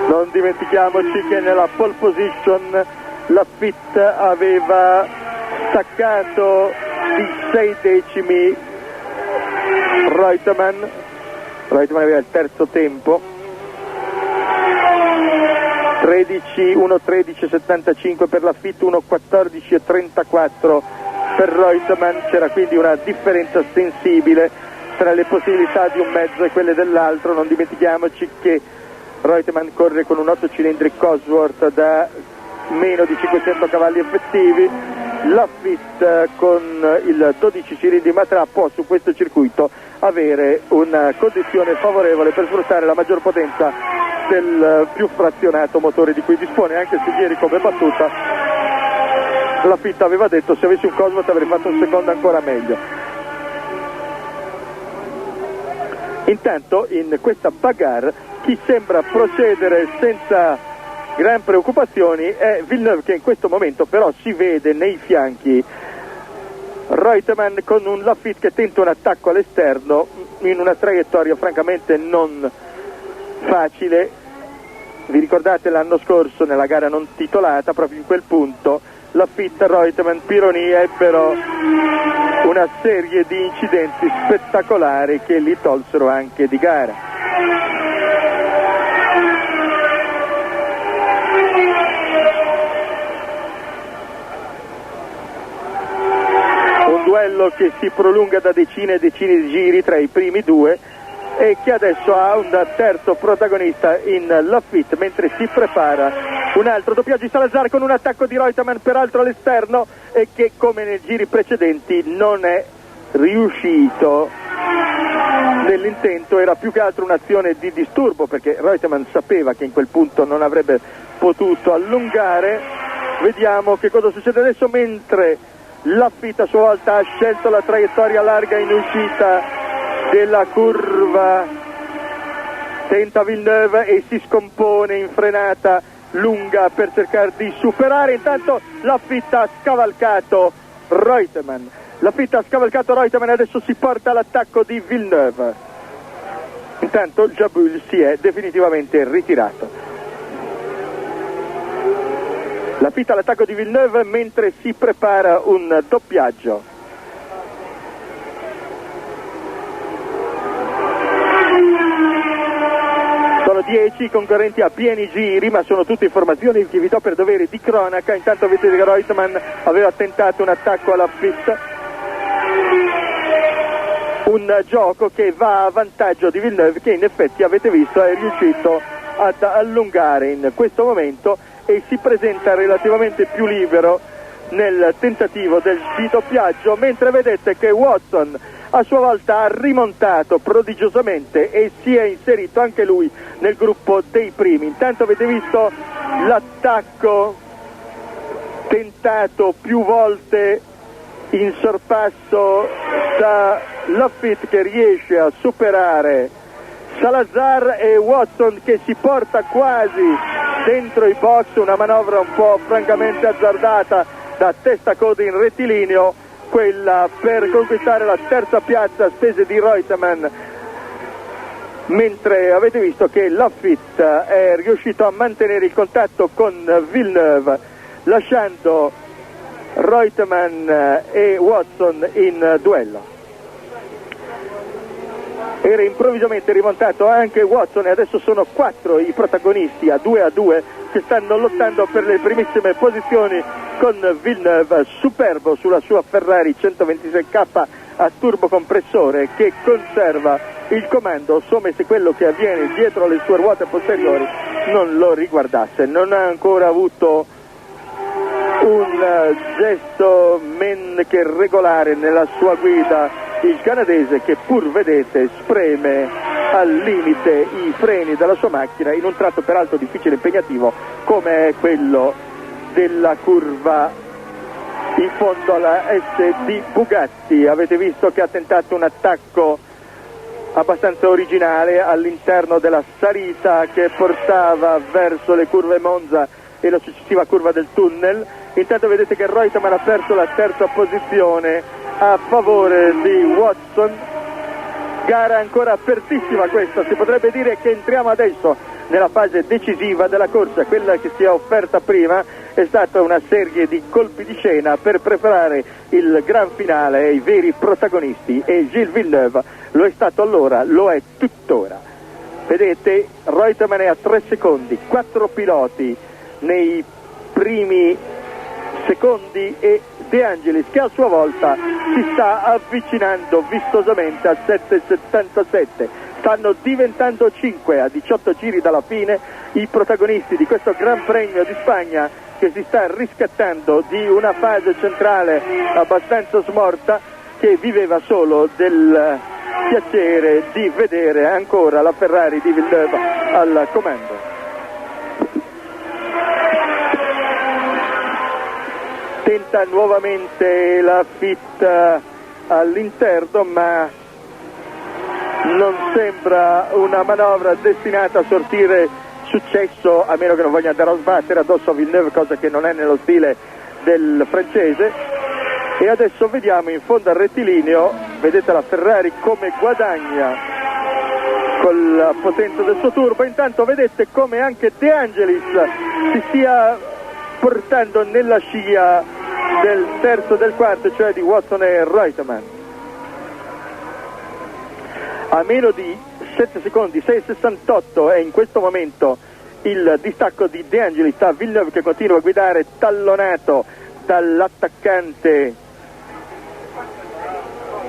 Non dimentichiamoci che nella pole position Laffite aveva staccato di 6 decimi Reutemann aveva il terzo tempo, 1.13.75 per Laffite, 1.14.34 per Reutemann. C'era quindi una differenza sensibile tra le possibilità di un mezzo e quelle dell'altro. Non dimentichiamoci che Reutemann corre con un 8 cilindri Cosworth da meno di 500 cavalli effettivi, Laffite con il 12 cilindri Matra può su questo circuito avere una condizione favorevole per sfruttare la maggior potenza del più frazionato motore di cui dispone, anche se ieri come battuta Laffite aveva detto se avessi un Cosworth avrei fatto un secondo ancora meglio. Intanto in questa bagarre chi sembra procedere senza gran preoccupazioni è Villeneuve, che in questo momento però si vede nei fianchi Reutemann con un Laffite che tenta un attacco all'esterno in una traiettoria francamente non facile. Vi ricordate l'anno scorso nella gara non titolata, proprio in quel punto Laffite, Reutemann, Pironi ebbero una serie di incidenti spettacolari che li tolsero anche di gara. Un duello che si prolunga da decine e decine di giri tra i primi due e che adesso ha un terzo protagonista in Laffite, mentre si prepara un altro doppiaggio di Salazar con un attacco di Reutemann peraltro all'esterno e che come nei giri precedenti non è riuscito nell'intento. Era più che altro un'azione di disturbo perché Reutemann sapeva che in quel punto non avrebbe potuto allungare. Vediamo che cosa succede adesso, mentre Laffite a sua volta ha scelto la traiettoria larga in uscita della curva, tenta Villeneuve e si scompone in frenata lunga per cercare di superare. Intanto Laffite ha scavalcato Reutemann. Adesso si porta all'attacco di Villeneuve. Intanto Jabul si è definitivamente ritirato. Laffite all'attacco di Villeneuve mentre si prepara un doppiaggio. Sono 10 concorrenti a pieni giri, ma sono tutte informazioni che vi do per dovere di cronaca. Intanto vedete che Reutemann aveva tentato un attacco alla Laffite. un gioco che va a vantaggio di Villeneuve, che in effetti avete visto è riuscito ad allungare in questo momento e si presenta relativamente più libero nel tentativo di doppiaggio, mentre vedete che Watson a sua volta ha rimontato prodigiosamente e si è inserito anche lui nel gruppo dei primi. Intanto avete visto l'attacco tentato più volte in sorpasso da Laffite, che riesce a superare Salazar, e Watson che si porta quasi dentro i box, una manovra un po' francamente azzardata da testa-coda in rettilineo, quella per conquistare la terza piazza a spese di Reutemann, mentre avete visto che Laffite è riuscito a mantenere il contatto con Villeneuve, lasciando Reutemann e Watson in duello. Era improvvisamente rimontato anche Watson e adesso sono 4 i protagonisti a 2 che stanno lottando per le primissime posizioni, con Villeneuve superbo sulla sua Ferrari 126K a turbocompressore, che conserva il comando come se quello che avviene dietro le sue ruote posteriori non lo riguardasse. Non ha ancora avuto un gesto men che regolare nella sua guida il canadese, che pur vedete spreme al limite i freni della sua macchina in un tratto peraltro difficile e impegnativo come è quello della curva in fondo alla S di Bugatti. Avete visto che ha tentato un attacco abbastanza originale all'interno della salita che portava verso le curve Monza e la successiva curva del tunnel. Intanto vedete che Reutemann ha perso la terza posizione a favore di Watson. Gara ancora apertissima questa, si potrebbe dire che entriamo adesso nella fase decisiva della corsa. Quella che si è offerta prima è stata una serie di colpi di scena per preparare il gran finale e i veri protagonisti, e Gilles Villeneuve lo è stato allora, lo è tuttora. Vedete, Reutemann è a 3 secondi, 4 piloti nei primi secondi e De Angelis che a sua volta si sta avvicinando vistosamente al 7,77. Stanno diventando 5 a 18 giri dalla fine i protagonisti di questo Gran Premio di Spagna, che si sta riscattando di una fase centrale abbastanza smorta, che viveva solo del piacere di vedere ancora la Ferrari di Villeneuve al comando. Tenta nuovamente la Laffite all'interno, ma non sembra una manovra destinata a sortire successo, a meno che non voglia andare a sbattere addosso a Villeneuve, cosa che non è nello stile del francese. E adesso vediamo in fondo al rettilineo, vedete la Ferrari come guadagna con la potenza del suo turbo. Intanto vedete come anche De Angelis si stia portando nella scia del terzo e del quarto, cioè di Watson e Reutemann. A meno di 7 secondi, 6,68 è in questo momento il distacco di De Angelis da Villeneuve, che continua a guidare tallonato dall'attaccante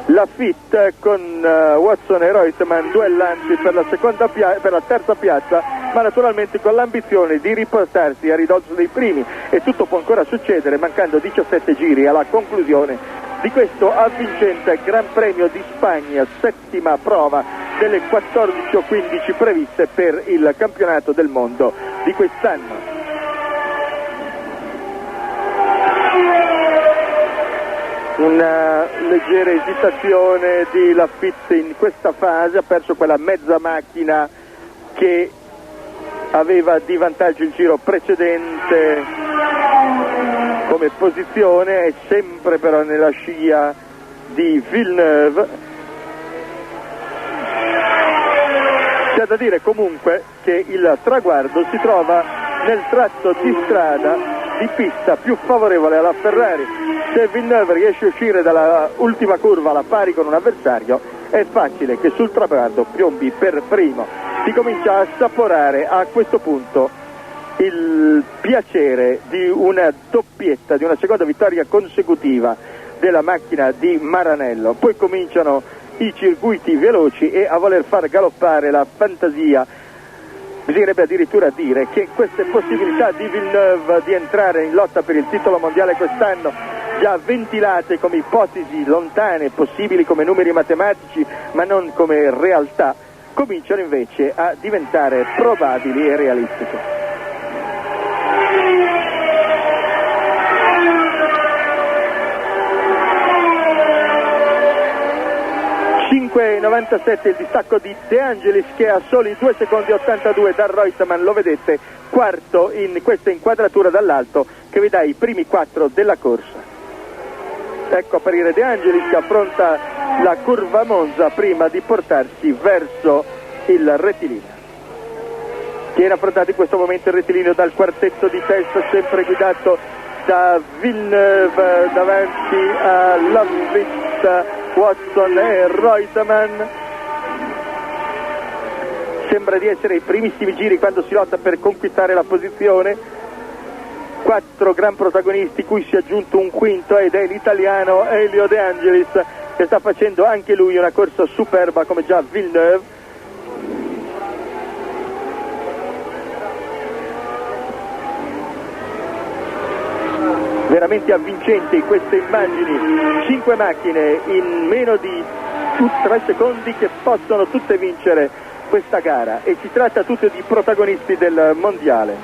Laffite, con Watson e Reutemann duellanti per la terza piazza, ma naturalmente con l'ambizione di riportarsi a ridosso dei primi, e tutto può ancora succedere mancando 17 giri alla conclusione di questo avvincente Gran Premio di Spagna, settima prova delle 14 o 15 previste per il campionato del mondo di quest'anno. Una leggera esitazione di Laffite in questa fase, ha perso quella mezza macchina che aveva di vantaggio il giro precedente come posizione, è sempre però nella scia di Villeneuve. C'è da dire comunque che il traguardo si trova nel tratto di strada di pista più favorevole alla Ferrari. Se Villeneuve riesce a uscire dalla ultima curva alla pari con un avversario, è facile che sul traguardo piombi per primo. Si comincia a assaporare a questo punto il piacere di una seconda vittoria consecutiva della macchina di Maranello. Poi cominciano i circuiti veloci e a voler far galoppare la fantasia. Bisognerebbe addirittura dire che queste possibilità di Villeneuve di entrare in lotta per il titolo mondiale quest'anno, già ventilate come ipotesi lontane, possibili come numeri matematici, ma non come realtà, cominciano invece a diventare probabili e realistiche. 5,97 il distacco di De Angelis, che a soli 2 secondi 82 da Reutemann, lo vedete, quarto in questa inquadratura dall'alto che vi dà i primi 4 della corsa. Ecco apparire De Angelis che affronta la curva Monza prima di portarsi verso il rettilineo. Viene affrontato in questo momento il rettilineo dal quartetto di testa, sempre guidato da Villeneuve, davanti a Laffit, Watson e Reutemann. Sembra di essere i primissimi giri quando si lotta per conquistare la posizione. 4 gran protagonisti, cui si è aggiunto un quinto ed è l'italiano Elio De Angelis, che sta facendo anche lui una corsa superba come già Villeneuve. Veramente avvincenti queste immagini, 5 macchine in meno di 3 secondi che possono tutte vincere questa gara, e si tratta tutte di protagonisti del mondiale.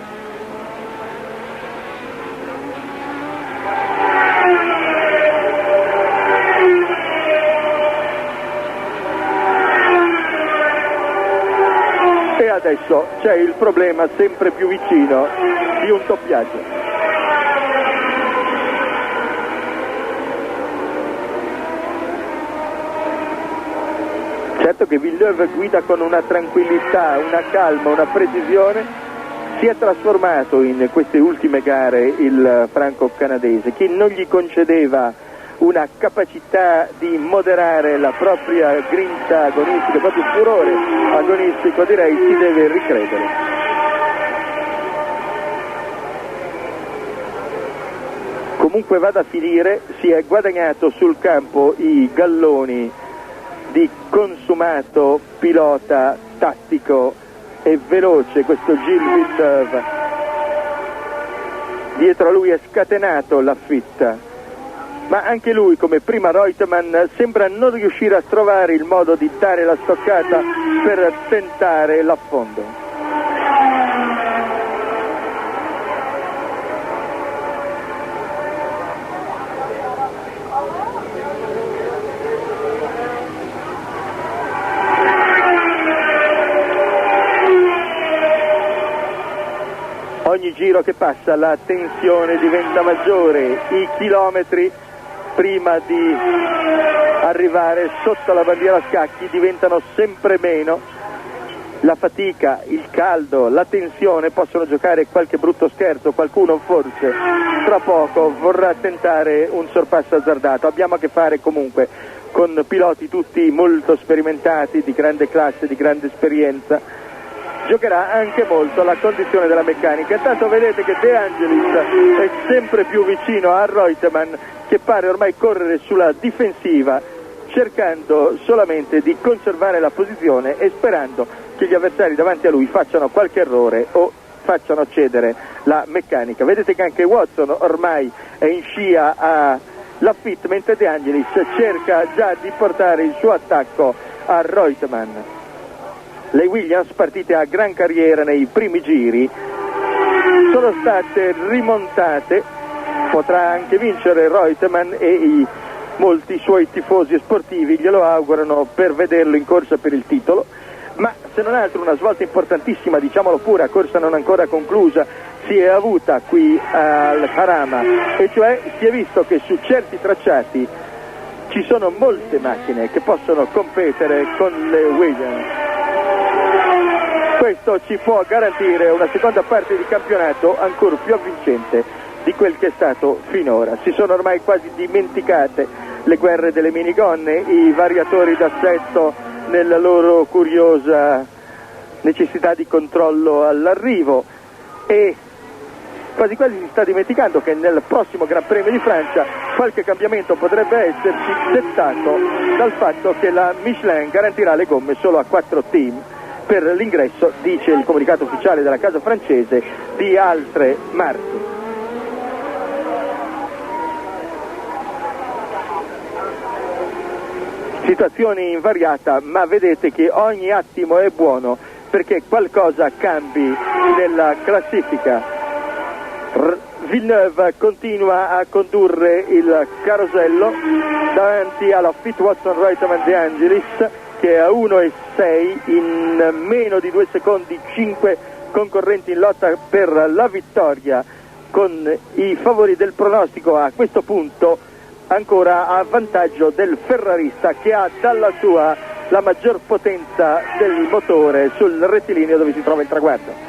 E adesso c'è il problema sempre più vicino di un doppiaggio. Certo che Villeneuve guida con una tranquillità, una calma, una precisione. Si è trasformato in queste ultime gare il franco-canadese, che non gli concedeva una capacità di moderare la propria grinta agonistica, il proprio furore agonistico, direi, si deve ricredere. Comunque vada a finire, si è guadagnato sul campo i galloni di consumato pilota tattico e veloce questo Gilles Villeneuve. Dietro a lui è scatenato Laffit, ma anche lui, come prima Reutemann, sembra non riuscire a trovare il modo di dare la stoccata per tentare l'affondo. Ogni giro che passa la tensione diventa maggiore, i chilometri prima di arrivare sotto la bandiera a scacchi diventano sempre meno, la fatica, il caldo, la tensione possono giocare qualche brutto scherzo, qualcuno forse tra poco vorrà tentare un sorpasso azzardato. Abbiamo a che fare comunque con piloti tutti molto sperimentati, di grande classe, di grande esperienza. Giocherà anche molto la condizione della meccanica. Intanto vedete che De Angelis è sempre più vicino a Reutemann, che pare ormai correre sulla difensiva, cercando solamente di conservare la posizione e sperando che gli avversari davanti a lui facciano qualche errore o facciano cedere la meccanica. Vedete che anche Watson ormai è in scia a Laffit, mentre De Angelis cerca già di portare il suo attacco a Reutemann. Le Williams, partite a gran carriera nei primi giri, sono state rimontate. Potrà anche vincere Reutemann e molti suoi tifosi sportivi glielo augurano per vederlo in corsa per il titolo, ma se non altro una svolta importantissima, diciamolo pure, a corsa non ancora conclusa, si è avuta qui al Jarama, e cioè si è visto che su certi tracciati ci sono molte macchine che possono competere con le Williams. Questo ci può garantire una seconda parte di campionato ancora più avvincente di quel che è stato finora. Si sono ormai quasi dimenticate le guerre delle minigonne, i variatori d'assetto nella loro curiosa necessità di controllo all'arrivo, e quasi quasi si sta dimenticando che nel prossimo Gran Premio di Francia qualche cambiamento potrebbe esserci, dettato dal fatto che la Michelin garantirà le gomme solo a 4 team per l'ingresso, dice il comunicato ufficiale della casa francese, di altre marche. Situazione invariata, ma vedete che ogni attimo è buono perché qualcosa cambi nella classifica. Villeneuve continua a condurre il carosello davanti alla Fit Watson Reutemann De Angelis, che è a 1,6, in meno di 2 secondi 5 concorrenti in lotta per la vittoria, con i favori del pronostico a questo punto ancora a vantaggio del ferrarista, che ha dalla sua la maggior potenza del motore sul rettilineo dove si trova il traguardo.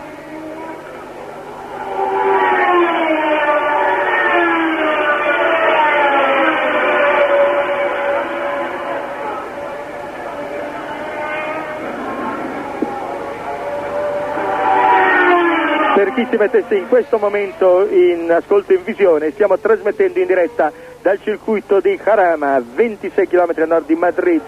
Per chi si mettesse in questo momento in ascolto in visione, stiamo trasmettendo in diretta dal circuito di Jarama, 26 km a nord di Madrid,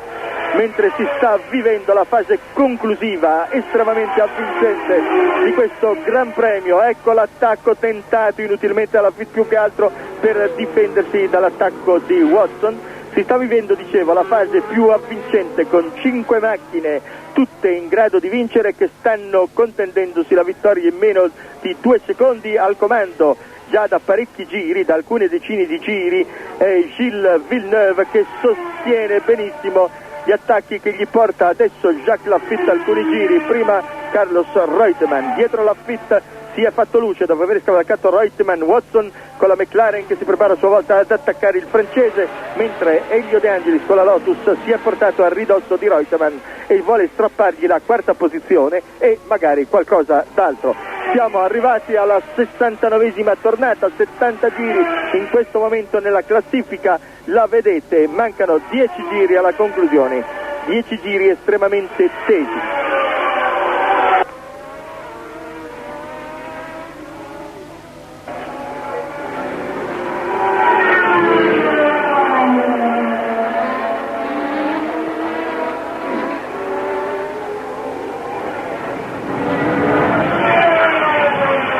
mentre si sta vivendo la fase conclusiva estremamente avvincente di questo Gran Premio. Ecco l'attacco tentato inutilmente alla Fit, più che altro per difendersi dall'attacco di Watson. Si sta vivendo, dicevo, la fase più avvincente, con 5 macchine tutte in grado di vincere, che stanno contendendosi la vittoria in meno di 2 secondi al comando. Già da parecchi giri, da alcune decine di giri, è Gilles Villeneuve che sostiene benissimo gli attacchi che gli porta adesso Jacques Laffite alcuni giri, prima Carlos Reutemann. Dietro Laffite si è fatto luce dopo aver scavalcato Reutemann Watson con la McLaren, che si prepara a sua volta ad attaccare il francese, mentre Elio De Angelis con la Lotus si è portato a ridosso di Reutemann e vuole strappargli la 4ª posizione e magari qualcosa d'altro. Siamo arrivati alla 69esima tornata, 70 giri in questo momento nella classifica, la vedete, mancano 10 giri alla conclusione, 10 giri estremamente tesi.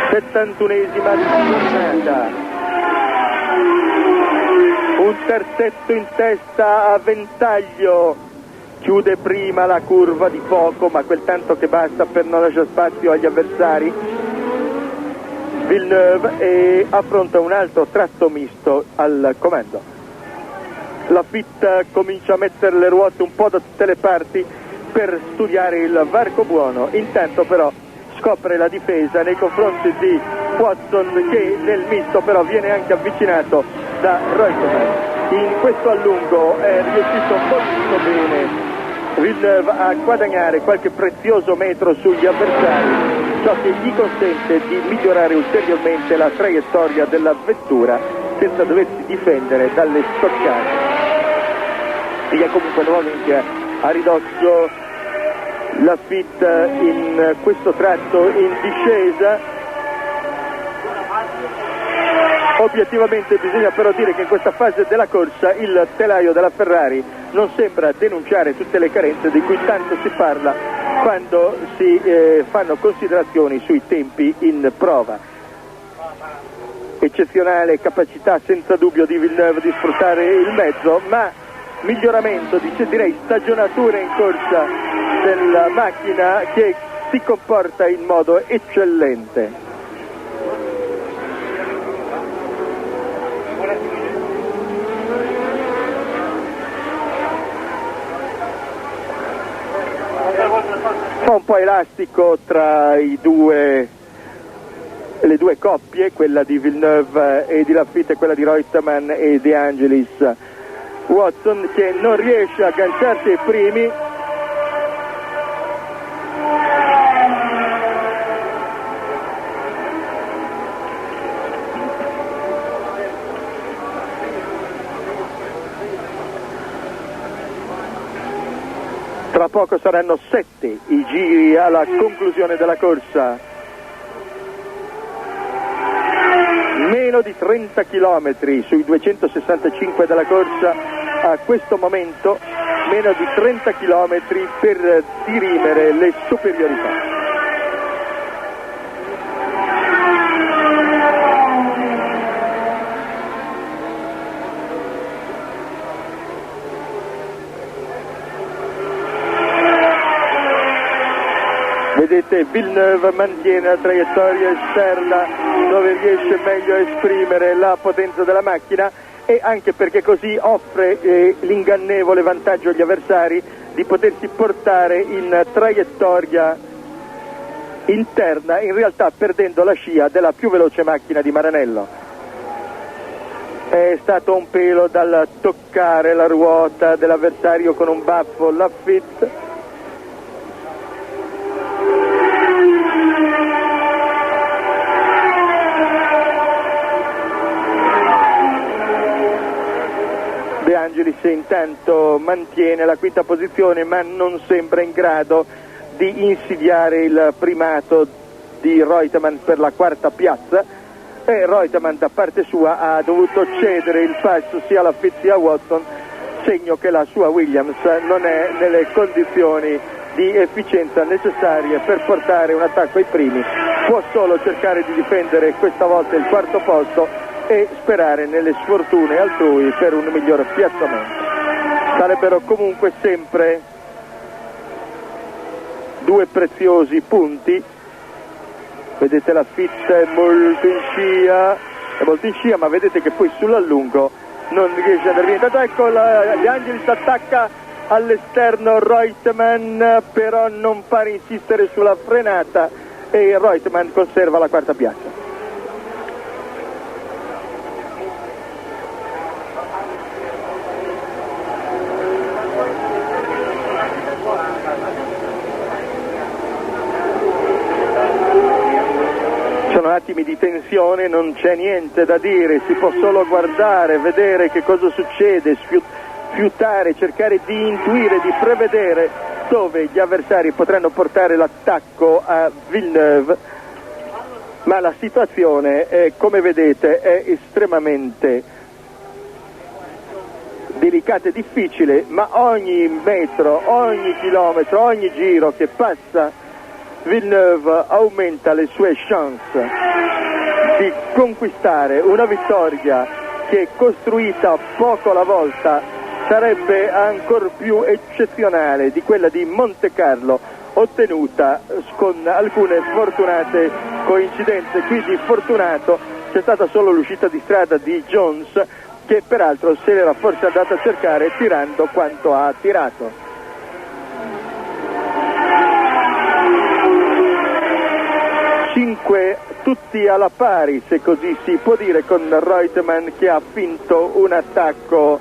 Settantunesima giornata, un terzetto in testa a ventaglio, chiude prima la curva di poco, ma quel tanto che basta per non lasciare spazio agli avversari. Villeneuve e affronta un altro tratto misto al comando. La Fit comincia a mettere le ruote un po' da tutte le parti per studiare il varco buono, intanto però scopre la difesa nei confronti di Watson, che nel misto però viene anche avvicinato da Reutemann. In questo allungo è riuscito molto bene Villeneuve a guadagnare qualche prezioso metro sugli avversari, ciò che gli consente di migliorare ulteriormente la traiettoria della vettura senza doversi difendere dalle stoccate. E è comunque nuovamente a ridosso la Fit in questo tratto in discesa. Obiettivamente bisogna però dire che in questa fase della corsa il telaio della Ferrari non sembra denunciare tutte le carenze di cui tanto si parla quando si fanno considerazioni sui tempi in prova. Eccezionale capacità senza dubbio di Villeneuve di sfruttare il mezzo, ma miglioramento, direi stagionatura in corsa della macchina, che si comporta in modo eccellente. Fa un po' elastico tra le due coppie, quella di Villeneuve e di Laffite e quella di Reutemann e De Angelis. Watson che non riesce a agganciarsi ai primi, tra poco saranno 7 i giri alla conclusione della corsa. meno di 30 km sui 265 della corsa a questo momento, meno di 30 km per dirimere le superiorità. Vedete, Villeneuve mantiene la traiettoria esterna dove riesce meglio a esprimere la potenza della macchina, e anche perché così offre l'ingannevole vantaggio agli avversari di potersi portare in traiettoria interna, in realtà perdendo la scia della più veloce macchina di Maranello. È stato un pelo dal toccare la ruota dell'avversario con un baffo Laffite. De Angelis intanto mantiene la quinta posizione, ma non sembra in grado di insidiare il primato di Reutemann per la quarta piazza, e Reutemann da parte sua ha dovuto cedere il passo sia alla Fitz sia a Watson, segno che la sua Williams non è nelle condizioni di efficienza necessarie per portare un attacco ai primi. Può solo cercare di difendere questa volta il quarto posto e sperare nelle sfortune altrui per un miglior piazzamento. Sarebbero comunque sempre due preziosi punti. Vedete, la Fitz è molto in scia, ma vedete che poi sull'allungo non riesce ad andare via. Intanto ecco De Angelis attacca all'esterno Reutemann, però non pare insistere sulla frenata e Reutemann conserva la quarta piazza. Sono attimi di tensione, non c'è niente da dire, si può solo guardare, vedere che cosa succede, fiutare, cercare di intuire, di prevedere dove gli avversari potranno portare l'attacco a Villeneuve, ma la situazione, come vedete, è estremamente delicata e difficile, ma ogni metro, ogni chilometro, ogni giro che passa Villeneuve aumenta le sue chance di conquistare una vittoria che, costruita poco alla volta, sarebbe ancor più eccezionale di quella di Montecarlo, ottenuta con alcune fortunate coincidenze. Qui di fortunato c'è stata solo l'uscita di strada di Jones, che peraltro se l'era forse andata a cercare tirando quanto ha tirato. Tutti alla pari, se così si può dire, con Reutemann che ha finto un attacco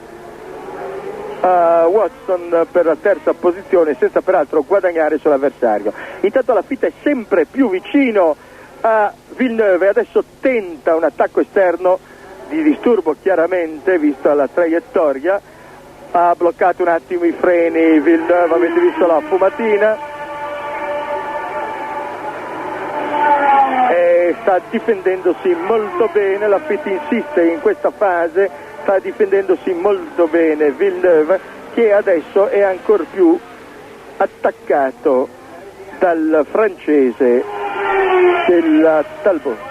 a Watson per la terza posizione senza peraltro guadagnare sull'avversario. Intanto la Fitta è sempre più vicino a Villeneuve, adesso tenta un attacco esterno di disturbo chiaramente vista la traiettoria, ha bloccato un attimo i freni Villeneuve, avete visto la fumatina, sta difendendosi molto bene, la Fiat insiste in questa fase, sta difendendosi molto bene Villeneuve, che adesso è ancor più attaccato dal francese della Talbot.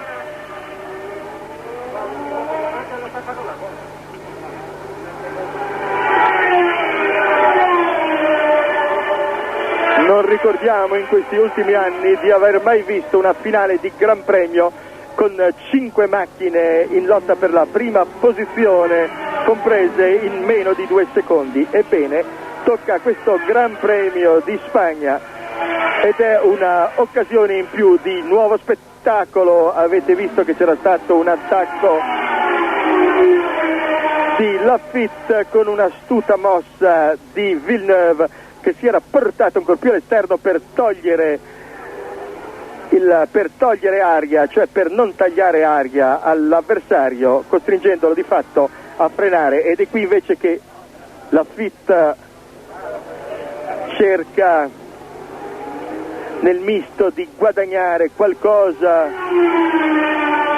Non ricordiamo in questi ultimi anni di aver mai visto una finale di Gran Premio con 5 macchine in lotta per la prima posizione, comprese in meno di 2 secondi. Ebbene, tocca a questo Gran Premio di Spagna ed è una occasione in più di nuovo spettacolo. Avete visto che c'era stato un attacco di Laffite con un'astuta mossa di Villeneuve, che si era portato ancora più all'esterno per togliere aria, cioè per non tagliare aria all'avversario, costringendolo di fatto a frenare. Ed è qui invece che Laffite cerca nel misto di guadagnare qualcosa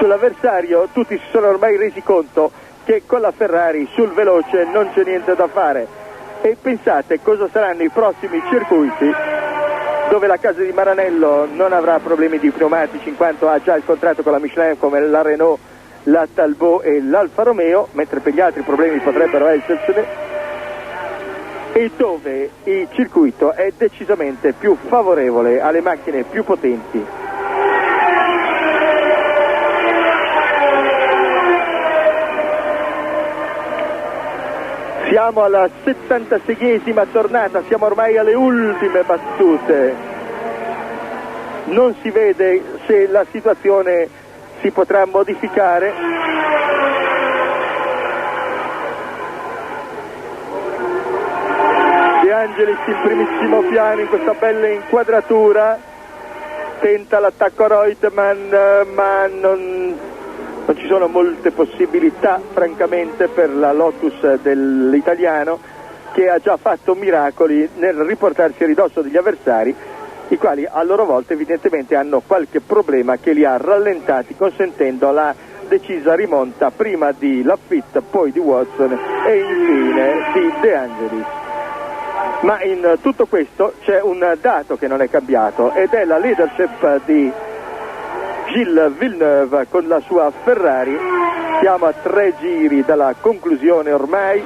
sull'avversario, tutti si sono ormai resi conto che con la Ferrari sul veloce non c'è niente da fare. E pensate cosa saranno i prossimi circuiti dove la casa di Maranello non avrà problemi di pneumatici in quanto ha già il contratto con la Michelin come la Renault, la Talbot e l'Alfa Romeo, mentre per gli altri problemi potrebbero essersene, e dove il circuito è decisamente più favorevole alle macchine più potenti. Siamo alla 76esima tornata, siamo ormai alle ultime battute. Non si vede se la situazione si potrà modificare. De Angelis in primissimo piano in questa bella inquadratura, tenta l'attacco a Reutemann, ma non ci sono molte possibilità francamente per la Lotus dell'italiano, che ha già fatto miracoli nel riportarsi a ridosso degli avversari, i quali a loro volta evidentemente hanno qualche problema che li ha rallentati, consentendo la decisa rimonta prima di Laffite, poi di Watson e infine di De Angelis. Ma in tutto questo c'è un dato che non è cambiato ed è la leadership di Gilles Villeneuve con la sua Ferrari. Siamo a 3 giri dalla conclusione ormai.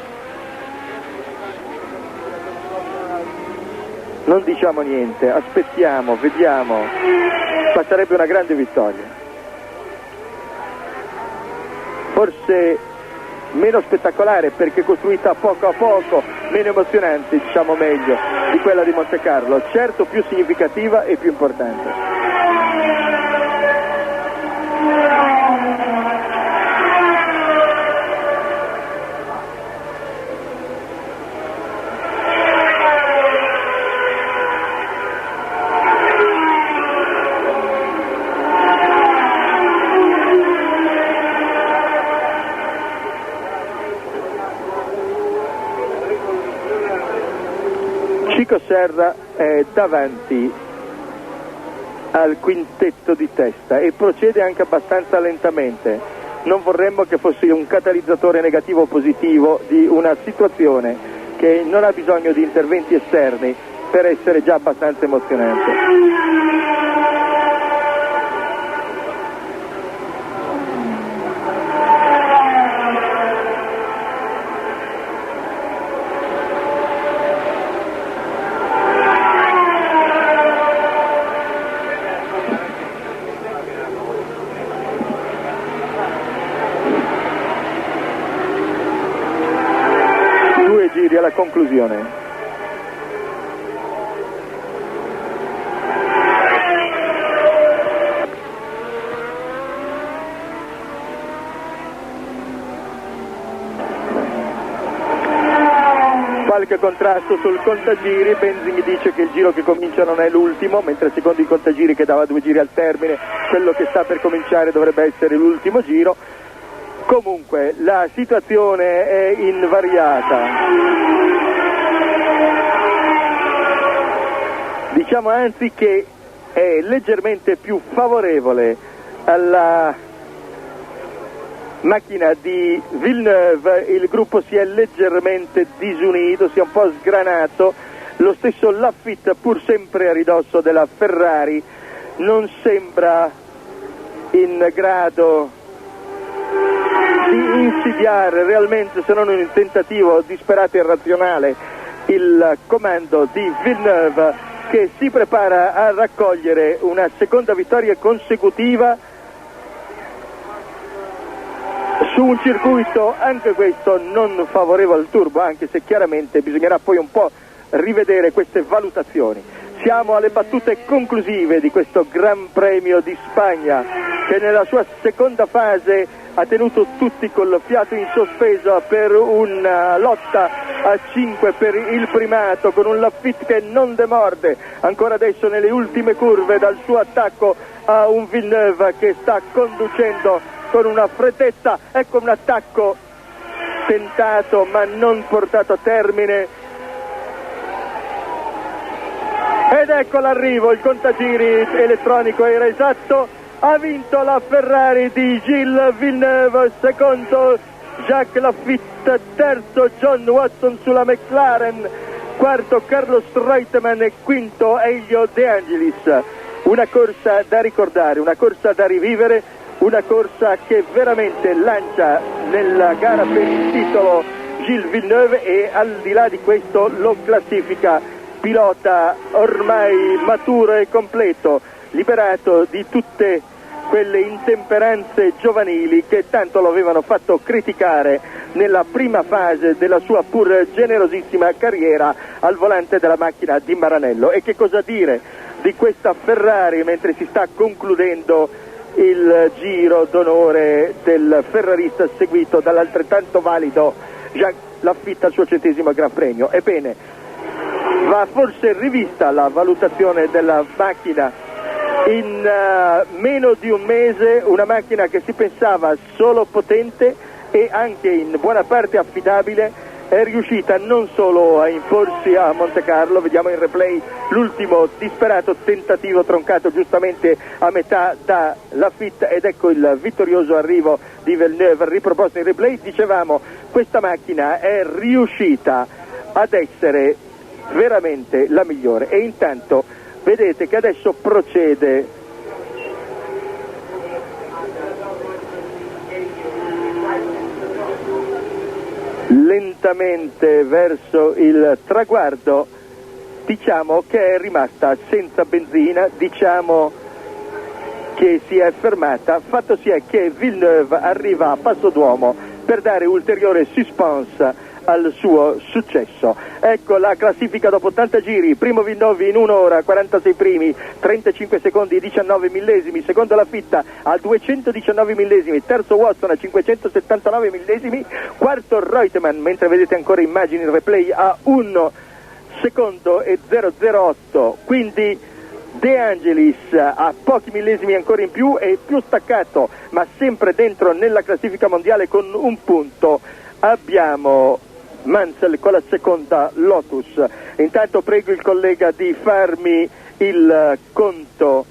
Non diciamo niente, aspettiamo, vediamo, ma sarebbe una grande vittoria. Forse meno spettacolare perché costruita poco a poco, meno emozionante, diciamo meglio, di quella di Monte Carlo, certo più significativa e più importante. Chico Serra è davanti al quintetto di testa e procede anche abbastanza lentamente. Non vorremmo che fosse un catalizzatore negativo o positivo di una situazione che non ha bisogno di interventi esterni per essere già abbastanza emozionante. Alla conclusione. Qualche contrasto sul contagiri, Benzi mi dice che il giro che comincia non è l'ultimo, mentre secondo i contagiri che dava 2 giri al termine, quello che sta per cominciare dovrebbe essere l'ultimo giro. Comunque la situazione è invariata. Diciamo anzi che è leggermente più favorevole alla macchina di Villeneuve, il gruppo si è leggermente disunito, si è un po' sgranato, lo stesso Laffite pur sempre a ridosso della Ferrari non sembra in grado di insidiare realmente, se non in un tentativo disperato e irrazionale, il comando di Villeneuve, che si prepara a raccogliere una seconda vittoria consecutiva su un circuito anche questo non favorevole al turbo, anche se chiaramente bisognerà poi un po' rivedere queste valutazioni. Siamo alle battute conclusive di questo Gran Premio di Spagna, che nella sua seconda fase ha tenuto tutti col fiato in sospeso per una lotta a 5 per il primato, con un Laffite che non demorde ancora adesso nelle ultime curve dal suo attacco a un Villeneuve che sta conducendo con una freddezza. Ecco un attacco tentato ma non portato a termine, ed ecco l'arrivo. Il contagiri elettronico era esatto, ha vinto la Ferrari di Gilles Villeneuve, secondo Jacques Laffite, terzo John Watson sulla McLaren, quarto Carlos Reutemann e quinto Elio De Angelis. Una corsa da ricordare, una corsa da rivivere, una corsa che veramente lancia nella gara per il titolo Gilles Villeneuve e al di là di questo lo classifica pilota ormai maturo e completo, liberato di tutte quelle intemperanze giovanili che tanto lo avevano fatto criticare nella prima fase della sua pur generosissima carriera al volante della macchina di Maranello. E che cosa dire di questa Ferrari mentre si sta concludendo il giro d'onore del ferrarista seguito dall'altrettanto valido Jacques Laffite al suo 100° Gran Premio? Ebbene, va forse rivista la valutazione della macchina. In meno di un mese una macchina che si pensava solo potente e anche in buona parte affidabile è riuscita non solo a imporsi a Monte Carlo, vediamo in replay l'ultimo disperato tentativo troncato giustamente a metà da Laffite ed ecco il vittorioso arrivo di Villeneuve riproposto in replay. Dicevamo, questa macchina è riuscita ad essere veramente la migliore e intanto vedete che adesso procede lentamente verso il traguardo. Diciamo che è rimasta senza benzina, diciamo che si è fermata, fatto sia che Villeneuve arriva a passo d'uomo per dare ulteriore suspense al suo successo. Ecco la classifica dopo 80 giri: primo Villeneuve in 1 ora 46 primi, 35 secondi e 19 millesimi, secondo Laffite a 219 millesimi, terzo Watson a 579 millesimi, quarto Reutemann, mentre vedete ancora immagini in replay, a 1 secondo e 008, quindi De Angelis a pochi millesimi ancora in più e più staccato, ma sempre dentro nella classifica mondiale con un punto. Abbiamo Mansell con la seconda Lotus. Intanto prego il collega di farmi il conto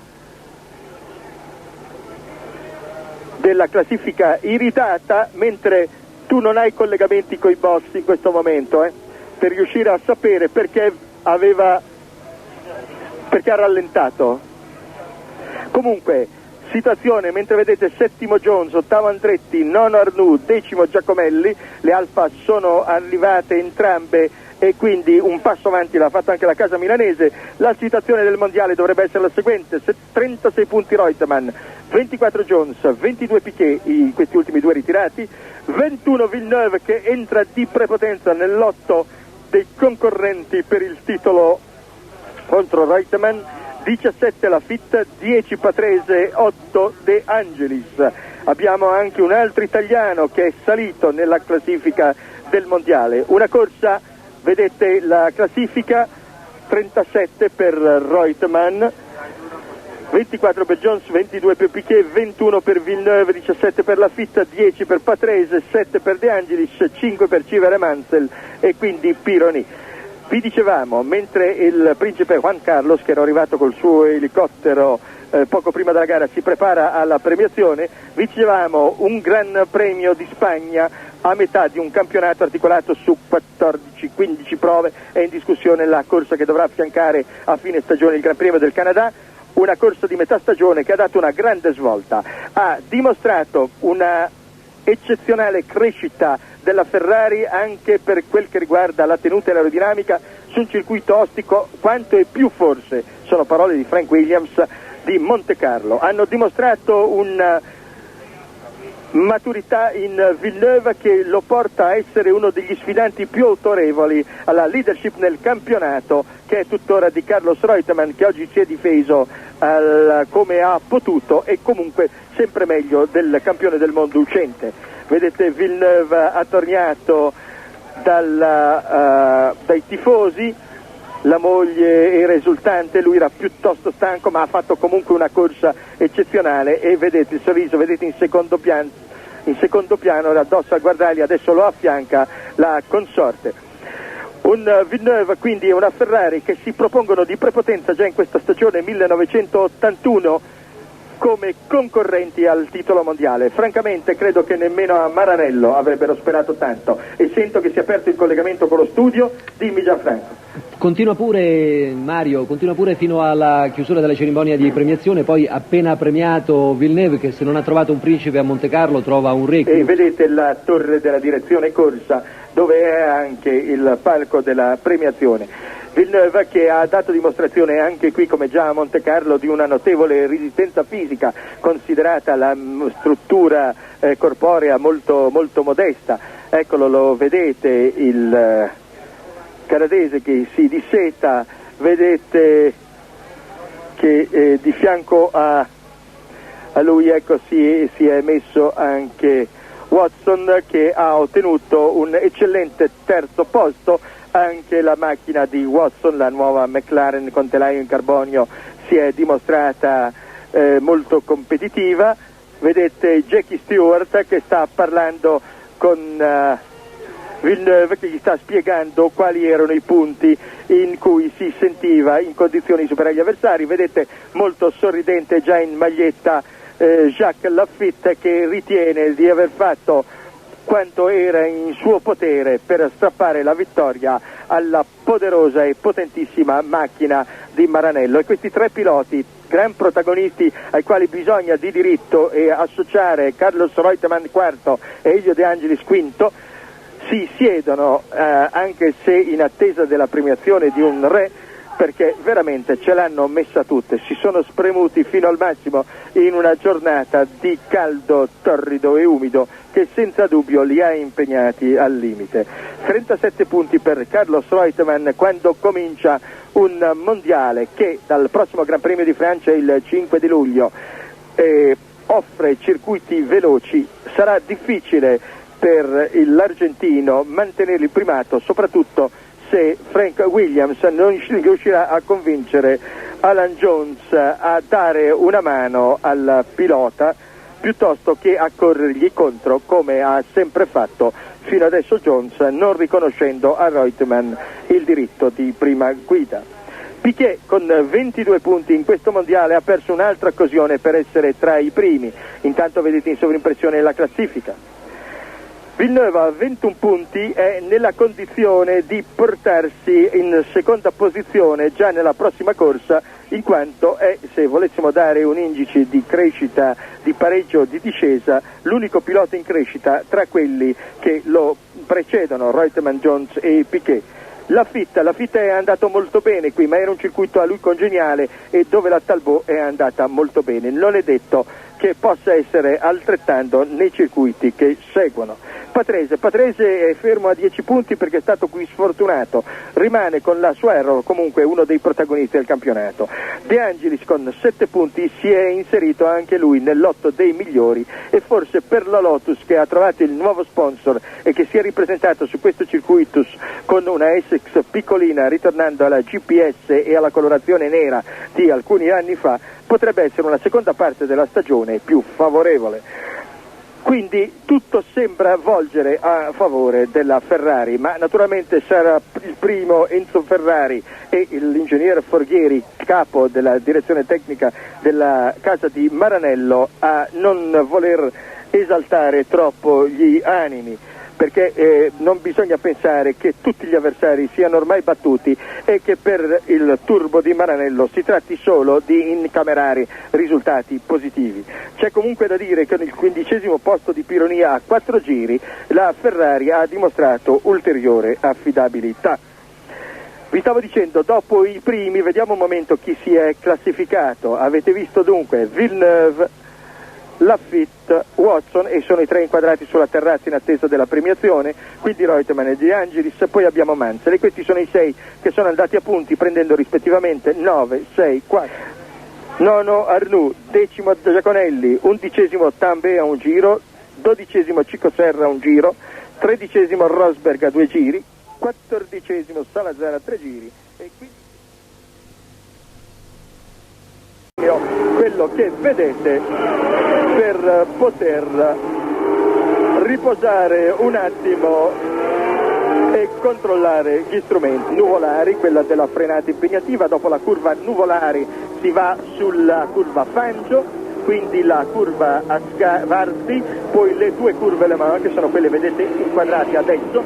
della classifica iridata, mentre tu non hai collegamenti coi boss in questo momento, per riuscire a sapere perché ha rallentato. Comunque situazione, mentre vedete settimo Jones, ottavo Andretti, nono Arnoux, decimo Giacomelli, le Alfa sono arrivate entrambe e quindi un passo avanti l'ha fatto anche la casa milanese. La situazione del mondiale dovrebbe essere la seguente: 36 punti Reutemann, 24 Jones, 22 Piquet, questi ultimi due ritirati, 21 Villeneuve che entra di prepotenza nel lotto dei concorrenti per il titolo contro Reutemann, 17 Laffite, 10 Patrese, 8 De Angelis. Abbiamo anche un altro italiano che è salito nella classifica del mondiale. Una corsa, vedete la classifica: 37 per Reutemann, 24 per Jones, 22 per Piquet, 21 per Villeneuve, 17 per Laffite, 10 per Patrese, 7 per De Angelis, 5 per Civer e Mansell e quindi Pironi. Vi dicevamo, mentre il principe Juan Carlos, che era arrivato col suo elicottero poco prima della gara, si prepara alla premiazione, vi dicevamo un Gran Premio di Spagna a metà di un campionato articolato su 14-15 prove. È in discussione la corsa che dovrà affiancare a fine stagione il Gran Premio del Canada, una corsa di metà stagione che ha dato una grande svolta, ha dimostrato una eccezionale crescita della Ferrari anche per quel che riguarda la tenuta e l'aerodinamica su un circuito ostico quanto e più, forse, sono parole di Frank Williams, di Monte Carlo. Hanno dimostrato una maturità in Villeneuve che lo porta a essere uno degli sfidanti più autorevoli alla leadership nel campionato, che è tuttora di Carlos Reutemann, che oggi si è difeso come ha potuto e comunque sempre meglio del campione del mondo uscente. Vedete Villeneuve attorniato dai tifosi, la moglie era esultante, lui era piuttosto stanco, ma ha fatto comunque una corsa eccezionale e vedete il sorriso, vedete in secondo piano addosso al guardaili, adesso lo affianca la consorte. Un Villeneuve quindi e una Ferrari che si propongono di prepotenza già in questa stagione 1981, come concorrenti al titolo mondiale. Francamente credo che nemmeno a Maranello avrebbero sperato tanto, e sento che si è aperto il collegamento con lo studio. Dimmi Gianfranco. Continua pure Mario, continua pure fino alla chiusura della cerimonia di premiazione, poi appena premiato Villeneuve, che se non ha trovato un principe a Monte Carlo trova un re. E vedete la torre della direzione corsa, dove è anche il palco della premiazione. Villeneuve, che ha dato dimostrazione anche qui, come già a Monte Carlo, di una notevole resistenza fisica, considerata la struttura corporea molto, molto modesta. Eccolo, lo vedete, il canadese che si disseta, vedete che di fianco a lui, ecco, si è messo anche Watson, che ha ottenuto un eccellente terzo posto. Anche la macchina di Watson, la nuova McLaren con telaio in carbonio, si è dimostrata molto competitiva. Vedete Jackie Stewart che sta parlando con Villeneuve, che gli sta spiegando quali erano i punti in cui si sentiva in condizioni di superare gli avversari. Vedete molto sorridente, già in maglietta, Jacques Laffite, che ritiene di aver fatto quanto era in suo potere per strappare la vittoria alla poderosa e potentissima macchina di Maranello. E questi tre piloti, gran protagonisti ai quali bisogna di diritto associare Carlos Reutemann IV e Elio De Angelis V, si siedono, anche se in attesa della premiazione di un re, perché veramente ce l'hanno messa tutte, si sono spremuti fino al massimo in una giornata di caldo, torrido e umido che senza dubbio li ha impegnati al limite. 37 punti per Carlos Reutemann quando comincia un mondiale che dal prossimo Gran Premio di Francia il 5 di luglio offre circuiti veloci. Sarà difficile per l'argentino mantenere il primato, soprattutto se Frank Williams non riuscirà a convincere Alan Jones a dare una mano al pilota piuttosto che a corrergli contro, come ha sempre fatto fino adesso Jones, non riconoscendo a Reutemann il diritto di prima guida. Piquet con 22 punti in questo mondiale ha perso un'altra occasione per essere tra i primi. Intanto vedete in sovrimpressione la classifica. Villeneuve a 21 punti è nella condizione di portarsi in seconda posizione già nella prossima corsa, in quanto è, se volessimo dare un indice di crescita, di pareggio o di discesa, l'unico pilota in crescita tra quelli che lo precedono, Reutemann, Jones e Piquet. Laffite è andato molto bene qui, ma era un circuito a lui congeniale e dove la Talbot è andata molto bene. Non è detto che possa essere altrettanto nei circuiti che seguono. Patrese è fermo a 10 punti perché è stato qui sfortunato, rimane con la sua error comunque uno dei protagonisti del campionato. De Angelis con 7 punti si è inserito anche lui nel lotto dei migliori, e forse per la Lotus, che ha trovato il nuovo sponsor e che si è ripresentato su questo circuitus con una Essex piccolina, ritornando alla GPS e alla colorazione nera di alcuni anni fa, potrebbe essere una seconda parte della stagione più favorevole. Quindi tutto sembra volgere a favore della Ferrari, ma naturalmente sarà il primo Enzo Ferrari e l'ingegnere Forghieri, capo della direzione tecnica della casa di Maranello, a non voler esaltare troppo gli animi, perché non bisogna pensare che tutti gli avversari siano ormai battuti e che per il turbo di Maranello si tratti solo di incamerare risultati positivi. C'è comunque da dire che nel 15° posto di Pironia a 4 giri la Ferrari ha dimostrato ulteriore affidabilità. Vi stavo dicendo, dopo i primi vediamo un momento chi si è classificato. Avete visto dunque Villeneuve, Laffite, Watson, e sono i tre inquadrati sulla terrazza in attesa della premiazione, quindi Reutemann e De Angelis, poi abbiamo Mansell, e questi sono i 6 che sono andati a punti prendendo rispettivamente 9, 6, 4, nono Arnoux, 10° Giaconelli, 11° Tambay a un giro, 12° Chico Serra a un giro, 13° Rosberg a 2 giri, 14° Salazar a 3 giri e quindi quello che vedete per poter riposare un attimo e controllare gli strumenti. Nuvolari, quella della frenata impegnativa. Dopo la curva Nuvolari si va sulla curva Fangio, quindi la curva a Varzi, poi le due curve Le Mans che sono quelle vedete inquadrate adesso.